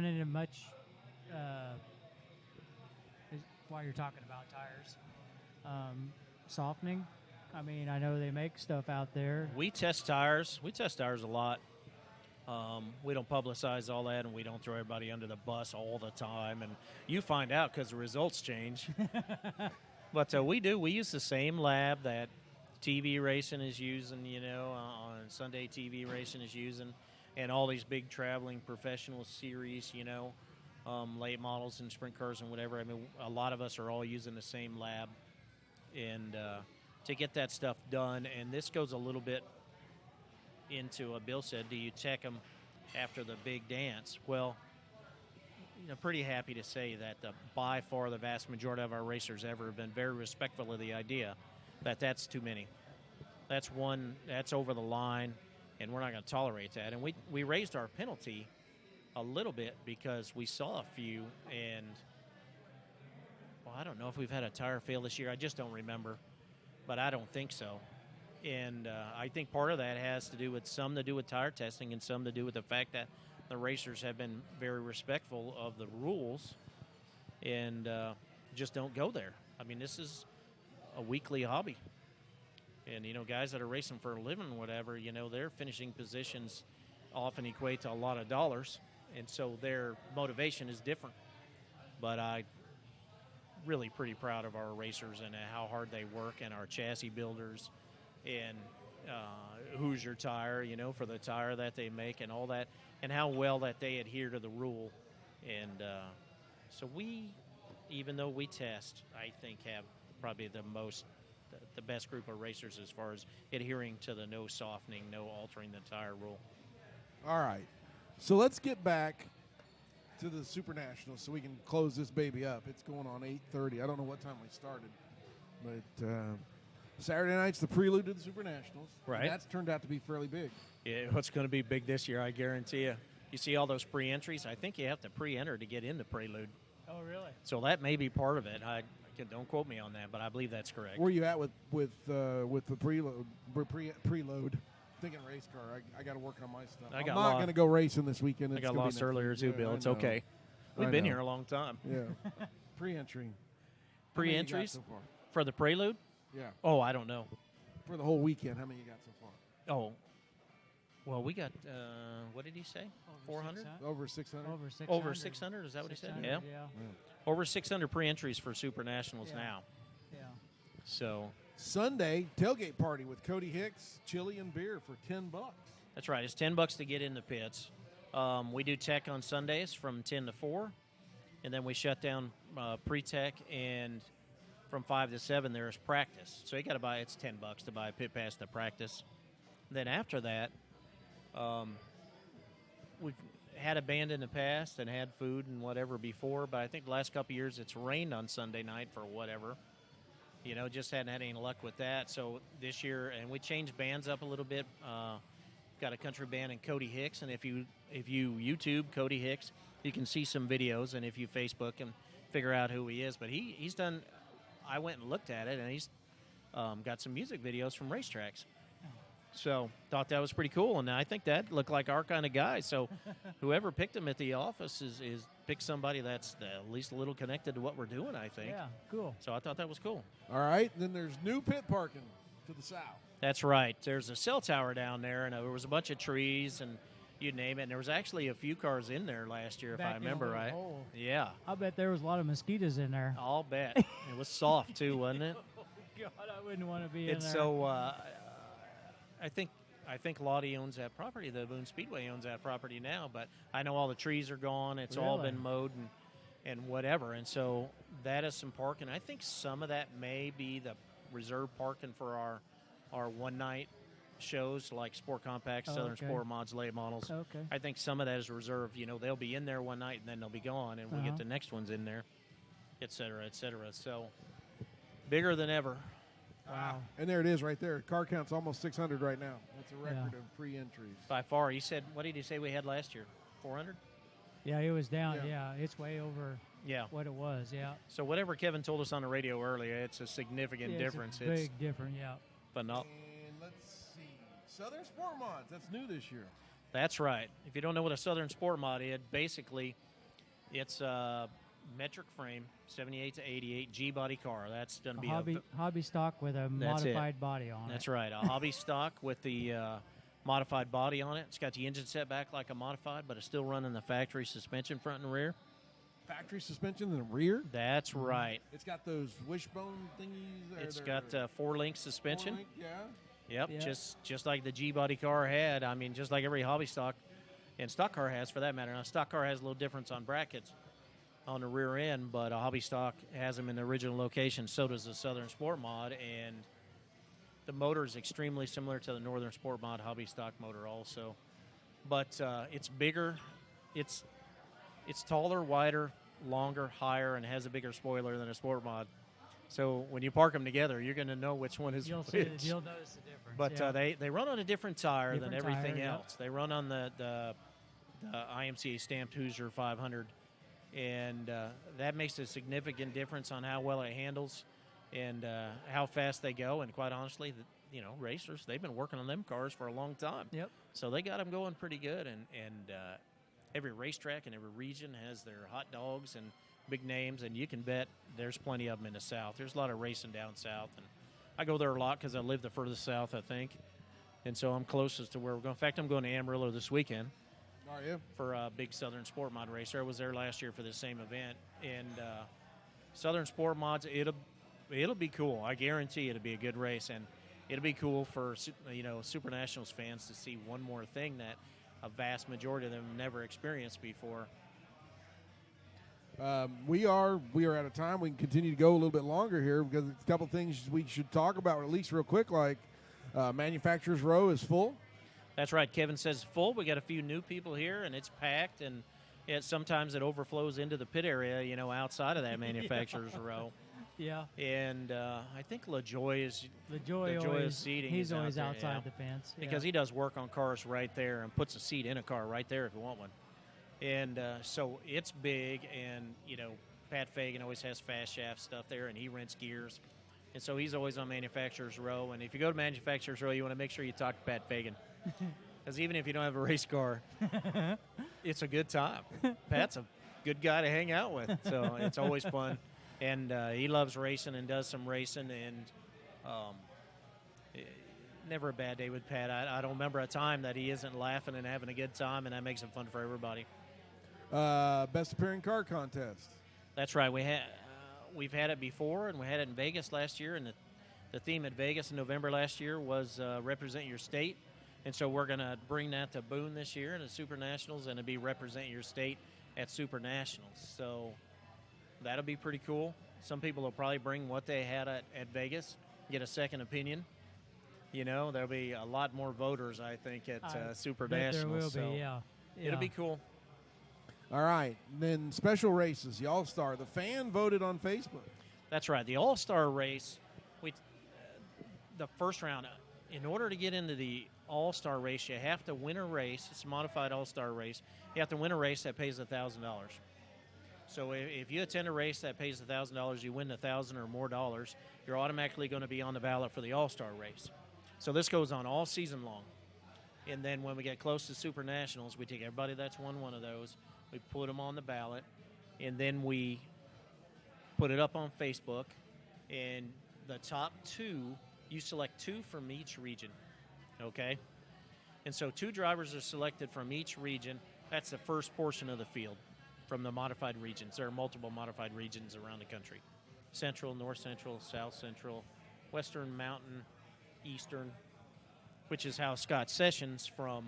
into much? While you're talking about tires, softening. I mean, I know they make stuff out there. We test tires. We test tires a lot. We don't publicize all that, and we don't throw everybody under the bus all the time. And you find out because the results change. But we do. We use the same lab that TV racing is using, on Sunday TV racing is using, and all these big traveling professional series, late models and sprint cars and whatever. I mean, a lot of us are all using the same lab, and to get that stuff done. And this goes a little bit into Bill said, do you tech them after the big dance? Well, pretty happy to say that by far the vast majority of our racers ever have been very respectful of the idea that that's too many. That's over the line, and we're not going to tolerate that. And we raised our penalty a little bit because we saw a few, and I don't know if we've had a tire fail this year. I just don't remember, but I don't think so. And I think part of that has to do with tire testing, and some to do with the fact that the racers have been very respectful of the rules and just don't go there. I mean, this is a weekly hobby. And, guys that are racing for a living or whatever, their finishing positions often equate to a lot of dollars. And so their motivation is different. But I'm really pretty proud of our racers and how hard they work, and our chassis builders, and Hoosier Tire, for the tire that they make and all that, and how well that they adhere to the rule. And so even though we test, I think have probably the best group of racers as far as adhering to the no softening, no altering the tire rule. All right. So let's get back to the Super Nationals so we can close this baby up. It's going on 8:30. I don't know what time we started, but Saturday night's the prelude to the Super Nationals. Right. And that's turned out to be fairly big. Yeah, it's going to be big this year, I guarantee you. You see all those pre-entries? I think you have to pre-enter to get in the prelude. Oh, really? So that may be part of it. Don't quote me on that, but I believe that's correct. Where are you at with the preload? Thinking race car. I got to work on my stuff. I'm not going to go racing this weekend. I got lost earlier too, Bill. It's okay. We've been here a long time. Yeah. Pre-entry. Pre-entries so far? For the prelude? Yeah. Oh, I don't know. For the whole weekend, how many you got so far? Oh, well, we got, what did he say? 400? Over 600? Over 600? Is that what he said? Yeah. Over 600 pre-entries for Super Nationals now. Yeah. So Sunday, tailgate party with Cody Hicks, chili and beer for $10. That's right. It's $10 to get in the pits. We do tech on Sundays from 10 to 4, and then we shut down pre-tech, and from 5 to 7 there's practice. So you got to buy, it's $10 to buy a pit pass to practice. Then after that, we've had a band in the past and had food and whatever before, but I think the last couple of years it's rained on Sunday night for whatever. Just hadn't had any luck with that. So this year, and we changed bands up a little bit. Got a country band in Cody Hicks, and if you YouTube Cody Hicks, you can see some videos, and if you Facebook him, figure out who he is. But he's done. I went and looked at it, and he's got some music videos from racetracks. So thought that was pretty cool, and I think that looked like our kind of guy. So whoever picked him at the office is picked somebody that's at least a little connected to what we're doing, I think. Yeah, cool. So I thought that was cool. All right, then there's new pit parking to the south. That's right. There's a cell tower down there, and there was a bunch of trees, and you name it. And there was actually a few cars in there last year, if I remember right. Hole. Yeah. I bet there was a lot of mosquitoes in there. I'll bet. It was soft, too, wasn't it? Oh, God, I wouldn't want to be in there. So I think Lottie owns that property. The Boone Speedway owns that property now, but I know all the trees are gone. It's all been mowed and whatever. And so that is some parking. I think some of that may be the reserve parking for our one-night shows like Sport Compacts, Southern Sport Mods, late models. Okay. I think some of that is reserved. They'll be in there one night and then they'll be gone, and we'll get the next ones in there, et cetera, et cetera. So bigger than ever. Wow. And there it is right there. Car count's almost 600 right now. That's a record of pre-entries. By far. He said, what did he say we had last year? 400? Yeah, it was down. Yeah, it's way over what it was, So whatever Kevin told us on the radio earlier, it's a significant difference. It's big difference, phenomenal. And let's see. Southern Sport Mods. That's new this year. That's right. If you don't know what a Southern Sport Mod is, basically it's a metric frame, 78 to 88 G-body car. That's going to be hobby stock with a modified body on it. That's right. A hobby stock with the modified body on it. It's got the engine set back like a modified, but it's still running the factory suspension front and rear. Factory suspension in the rear? That's right. It's got those wishbone thingies. It's got 4-link suspension. 4-link, Yep, just like the G-body car had. I mean, just like every hobby stock and stock car has, for that matter. Now, stock car has a little difference on brackets on the rear end, but a hobby stock has them in the original location. So does the Southern Sport Mod, and the motor is extremely similar to the Northern Sport Mod hobby stock motor also. But it's bigger, it's taller, wider, longer, higher, and has a bigger spoiler than a Sport Mod. So when you park them together, you're going to know which one is you'll which. You'll notice the difference. But they run on a different tire than everything tire, else. They run on the IMCA stamped Hoosier 500, and that makes a significant difference on how well it handles and how fast they go. And quite honestly, racers, they've been working on them cars for a long time. Yep. So they got them going pretty good, and every racetrack and every region has their hot dogs and big names, and you can bet there's plenty of them in the South. There's a lot of racing down south, and I go there a lot because I live the furthest south, I think, and so I'm closest to where we're going. In fact, I'm going to Amarillo this weekend. Are you? For a big Southern Sport Mod racer. I was there last year for the same event, and Southern Sport Mods, it'll be cool. I guarantee it'll be a good race, and it'll be cool for Super Nationals fans to see one more thing that a vast majority of them never experienced before. We are out of time. We can continue to go a little bit longer here because there's a couple things we should talk about, at least real quick, like Manufacturers Row is full. That's right. Kevin says it's full. We got a few new people here, and it's packed, and sometimes it overflows into the pit area, outside of that Manufacturers Row. Yeah. And I think LaJoy is seating. He's always out outside the fence. Because he does work on cars right there and puts a seat in a car right there if you want one. And so it's big, and, Pat Fagan always has fast shaft stuff there, and he rents gears. And so he's always on Manufacturers Row. And if you go to Manufacturers Row, you want to make sure you talk to Pat Fagan. Because even if you don't have a race car, it's a good time. Pat's a good guy to hang out with, so it's always fun. And he loves racing and does some racing, and never a bad day with Pat. I don't remember a time that he isn't laughing and having a good time, and that makes it fun for everybody. Best appearing car contest. That's right. We've had it before, and we had it in Vegas last year, and the theme at Vegas in November last year was represent your state. And so we're going to bring that to Boone this year in the Super Nationals, and it'll be represent your state at Super Nationals. So that'll be pretty cool. Some people will probably bring what they had at Vegas, get a second opinion. There'll be a lot more voters, I think, at Super Nationals. There will be, yeah. It'll be cool. All right. And then special races, the All-Star. The fan voted on Facebook. That's right. The All-Star race, the first round, in order to get into the All-Star race, you have to win a race. It's a modified All-Star race. You have to win a race that pays $1,000. So if you attend a race that pays $1,000, you win $1,000 or more dollars, you're automatically going to be on the ballot for the All-Star race. So this goes on all season long. And then when we get close to Super Nationals, we take everybody that's won one of those, we put them on the ballot, and then we put it up on Facebook. And the top two, you select two from each region, okay? And so 2 drivers are selected from each region. That's the first portion of the field from the modified regions. There are multiple modified regions around the country. Central, North Central, South Central, Western, Mountain, Eastern, which is how Scott Sessions from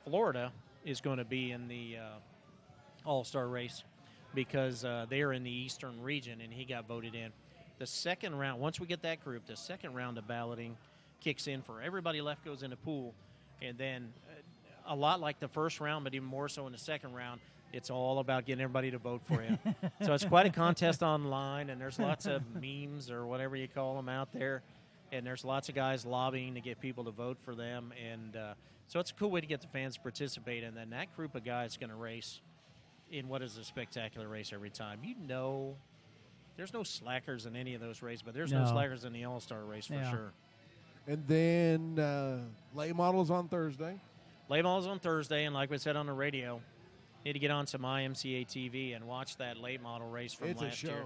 Florida is going to be in the All-Star race because they're in the Eastern region, and he got voted in. The second round, once we get that group, the second round of balloting kicks in for everybody left goes in the pool, and then a lot like the first round, but even more so in the second round, it's all about getting everybody to vote for you. So it's quite a contest online, and there's lots of memes or whatever you call them out there, and there's lots of guys lobbying to get people to vote for them, and so it's a cool way to get the fans to participate, and then that group of guys is going to race in what is a spectacular race every time. You know, there's no slackers in any of those races, but there's no slackers in the All-Star race for sure. And then late models on Thursday. Late models on Thursday, and like we said on the radio, need to get on some IMCA TV and watch that late model race from last year.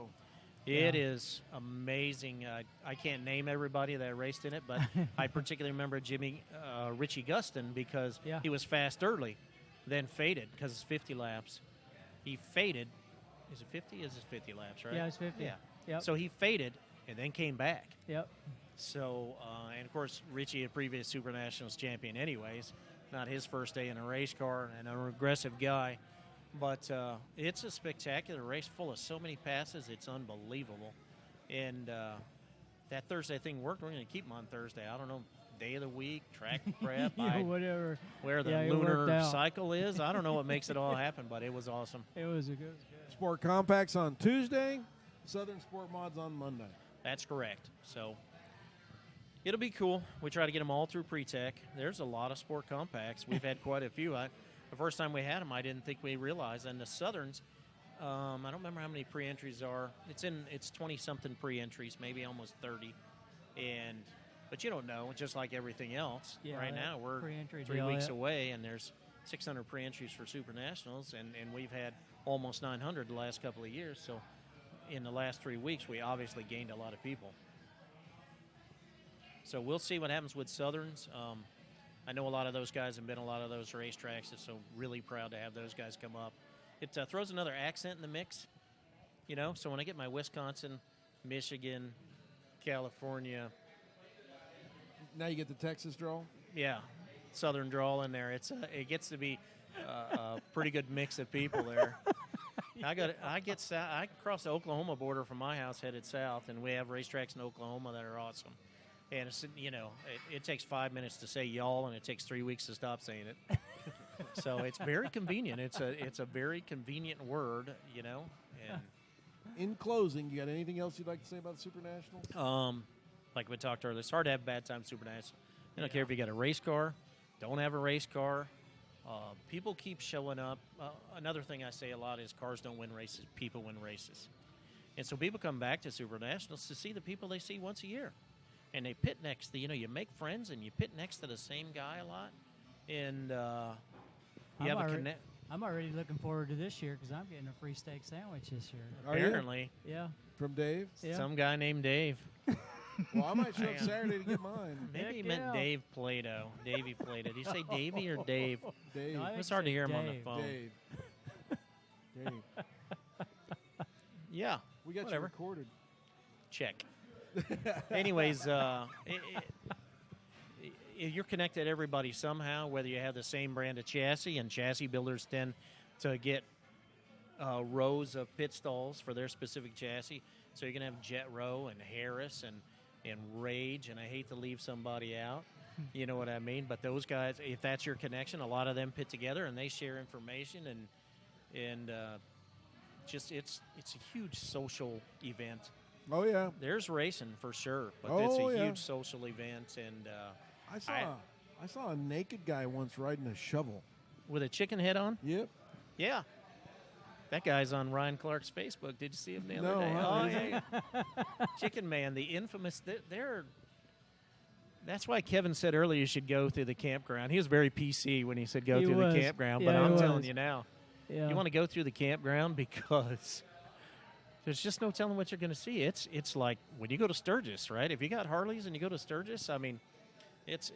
It is amazing. I can't name everybody that raced in it, but I particularly remember Richie Gustin because he was fast early, then faded because it's 50 laps. He faded. Is it 50? Is it 50 laps, right? Yeah, it's 50. Yeah. Yep. So he faded and then came back. Yep. So, and of course, Richie, a previous Super Nationals champion anyways, not his first day in a race car, and an aggressive guy. But it's a spectacular race full of so many passes. It's unbelievable. And that Thursday thing worked. We're going to keep them on Thursday. I don't know, day of the week, track prep. Whatever. Where the lunar cycle is. I don't know what makes it all happen, but it was awesome. It was good. Sport Compacts on Tuesday, Southern Sport Mods on Monday. That's correct. So it'll be cool. We try to get them all through pre-tech. There's a lot of Sport Compacts. We've had quite a few. The first time we had them, I didn't think we realized. And the Southerns, I don't remember how many pre-entries are. It's 20-something pre-entries, maybe almost 30. But you don't know, just like everything else. Yeah, right now, we're 3 weeks away, and there's 600 pre-entries for Super Nationals, and we've had almost 900 the last couple of years. So in the last 3 weeks, we obviously gained a lot of people. So we'll see what happens with Southerns. I know a lot of those guys have been a lot of those racetracks, so really proud to have those guys come up. It throws another accent in the mix, you know. So when I get my Wisconsin, Michigan, California. Now you get the Texas draw? Yeah, Southern drawl in there. It gets to be a pretty good mix of people there. I cross the Oklahoma border from my house headed south, and we have racetracks in Oklahoma that are awesome. And it's, it takes 5 minutes to say y'all, and it takes 3 weeks to stop saying it. So it's very convenient. It's a very convenient word, you know. And in closing, you got anything else you'd like to say about the Super Nationals? Like we talked earlier, it's hard to have bad time Super Nationals. I don't care if you got a race car, don't have a race car. People keep showing up. Another thing I say a lot is cars don't win races, people win races. And so people come back to Super Nationals to see the people they see once a year. And they pit next to, you make friends and you pit next to the same guy a lot. And you have a connect. I'm already looking forward to this year because I'm getting a free steak sandwich this year. Apparently. Yeah. From Dave? Yeah. Some guy named Dave. Well, I might show up Saturday to get mine. Maybe he meant Dave Plato. Davey Plato. Did you say Davey or Dave? Dave. No, it's hard to hear him on the phone. Dave. Yeah. We got you recorded. Check. Anyways, you're connected to everybody somehow, whether you have the same brand of chassis, and chassis builders tend to get rows of pit stalls for their specific chassis. So you're going to have Jet Row and Harris and Rage, and I hate to leave somebody out. You know what I mean? But those guys, if that's your connection, a lot of them pit together, and they share information, and just it's a huge social event. Oh, yeah. There's racing for sure, but it's a huge social event. And I saw a naked guy once riding a shovel. With a chicken head on? Yep. Yeah. That guy's on Ryan Clark's Facebook. Did you see him the other day? No. Oh, yeah. Chicken Man, the infamous. That's why Kevin said earlier you should go through the campground. He was very PC when he said go through the campground, but I'm telling you now, you want to go through the campground because there's just no telling what you're going to see. It's like when you go to Sturgis, right? If you got Harleys and you go to Sturgis, I mean, it's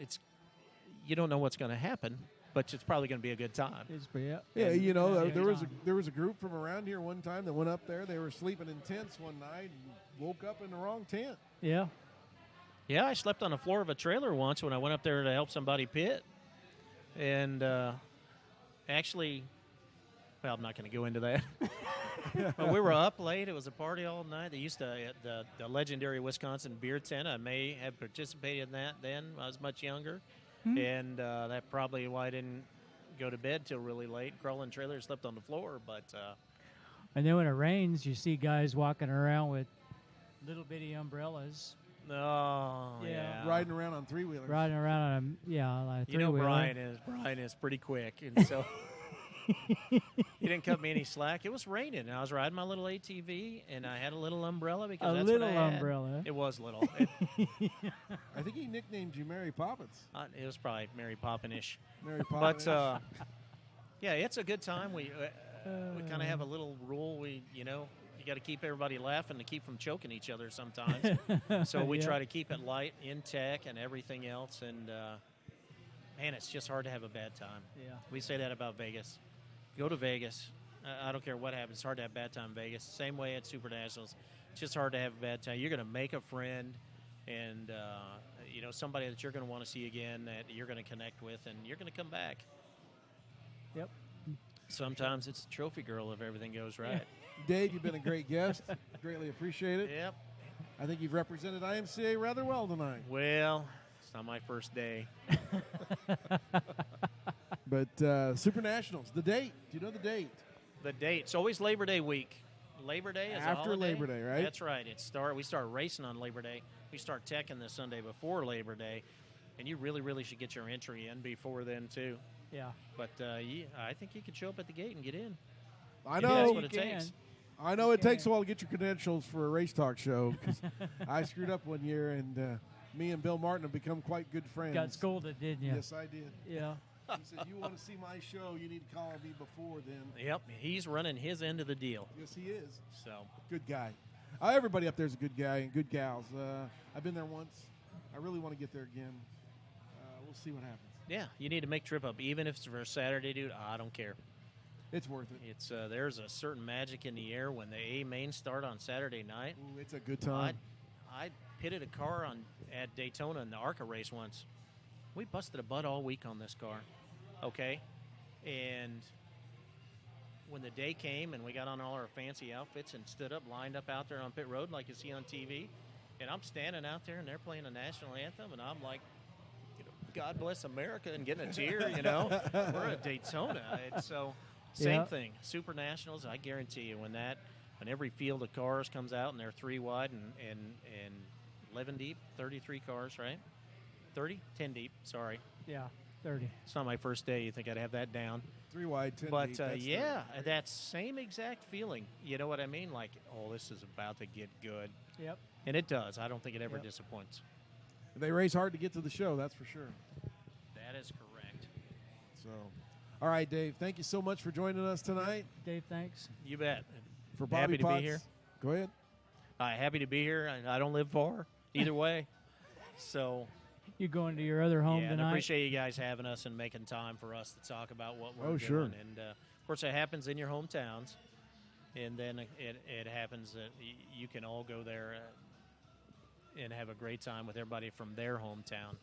you don't know what's going to happen, but it's probably going to be a good time. There was a group from around here one time that went up there. They were sleeping in tents one night and woke up in the wrong tent. Yeah. Yeah, I slept on the floor of a trailer once when I went up there to help somebody pit. And actually, Well, I'm not going to go into that. But we were up late. It was a party all night. They used to the legendary Wisconsin beer tent. I may have participated in that then. I was much younger, and that probably why I didn't go to bed till really late. Crawling trailer, slept on the floor. But and then when it rains, you see guys walking around with little bitty umbrellas. oh yeah, Riding around on three-wheelers. Riding around on like a You know, three-wheeler. Brian is pretty quick, and so he didn't cut me any slack. It was raining, and I was riding my little ATV, and I had a little umbrella because A that's little what I had. umbrella. It was little. I think he nicknamed you Mary Poppins. It was probably Mary Poppin-ish. Mary Poppins. But yeah, it's a good time. We kind of have a little rule. You got to keep everybody laughing to keep from choking each other sometimes. So we try to keep it light in tech and everything else. And man, it's just hard to have a bad time. Yeah. We say that about Vegas. Go to Vegas. I don't care what happens. It's hard to have a bad time in Vegas. Same way at Super Nationals. It's just hard to have a bad time. You're going to make a friend and, somebody that you're going to want to see again, that you're going to connect with, and you're going to come back. Yep. Sometimes it's a trophy girl if everything goes right. Dave, you've been a great guest. Greatly appreciate it. Yep. I think you've represented IMCA rather well tonight. Well, it's not my first day. But Super Nationals, the date. Do you know the date? The date. It's always Labor Day week. Labor Day is a After holiday. Labor Day, right? That's right. We start racing on Labor Day. We start teching the Sunday before Labor Day. And you really, really should get your entry in before then, too. Yeah. But I think you could show up at the gate and get in. I If know. that's you what it can. takes. I know it takes a while to get your credentials for a Race Talk show because I screwed up one year, and me and Bill Martin have become quite good friends. Got scolded, didn't you? Yes, I did. Yeah. He said, "You want to see my show? You need to call me before then." Yep, he's running his end of the deal. Yes, he is. So Good guy. Everybody up there is a good guy and good gals. I've been there once. I really want to get there again. We'll see what happens. yeah, you need to make trip up, even if it's for a Saturday, dude. I don't care. It's worth it. It's there's a certain magic in the air when the A main start on Saturday night. Ooh, it's a good time. I pitted a car at Daytona in the ARCA race once. We busted a butt all week on this car, okay? And when the day came and we got on all our fancy outfits and stood up, lined up out there on pit road like you see on TV, and I'm standing out there and they're playing the national anthem, and I'm like, God bless America, and getting a tear, We're at Daytona. It's same thing. Super Nationals, I guarantee you, when every field of cars comes out and they're 3 wide and 11 deep, 33 cars, right? 30? 10 deep, sorry. Yeah. 30. It's not my first day. You think I'd have that down. 3 wide, 10 But, deep. That's that same exact feeling. You know what I mean? Like, oh, this is about to get good. Yep. And it does. I don't think it ever disappoints. They race hard to get to the show, that's for sure. That is correct. So, all right, Dave, thank you so much for joining us tonight. Dave, thanks. You bet. For Bobby Happy to Potts. be here. Go ahead. Happy to be here. I don't live far either way. So, You going to your other home and I tonight? appreciate you guys having us and making time for us to talk about what we're doing. Sure. And, of course, it happens in your hometowns. And then it happens that you can all go there and have a great time with everybody from their hometown.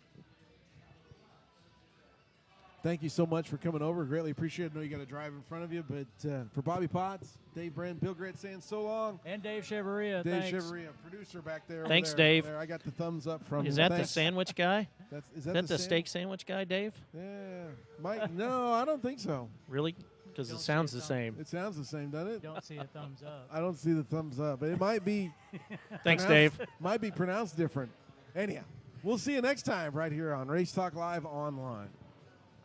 Thank you so much for coming over. Greatly appreciate it. I know you got a drive in front of you, but for Bobby Potts, Dave Brenn, Bill Gret saying so long. And Dave Cheveria, Dave thanks. Cheveria, producer back there. Thanks, over there, Dave. There. I got the thumbs up from Is him. that the Thanks. sandwich guy? Is that the steak sandwich guy, Dave? Yeah. Mike, no, I don't think so. Really? Because it Don't sounds say the so. same. It sounds the same, doesn't it? Don't see a thumbs up. I don't see the thumbs up. It might be Thanks, pronounced- Dave. Might be pronounced different. Anyhow, we'll see you next time right here on Race Talk Live Online.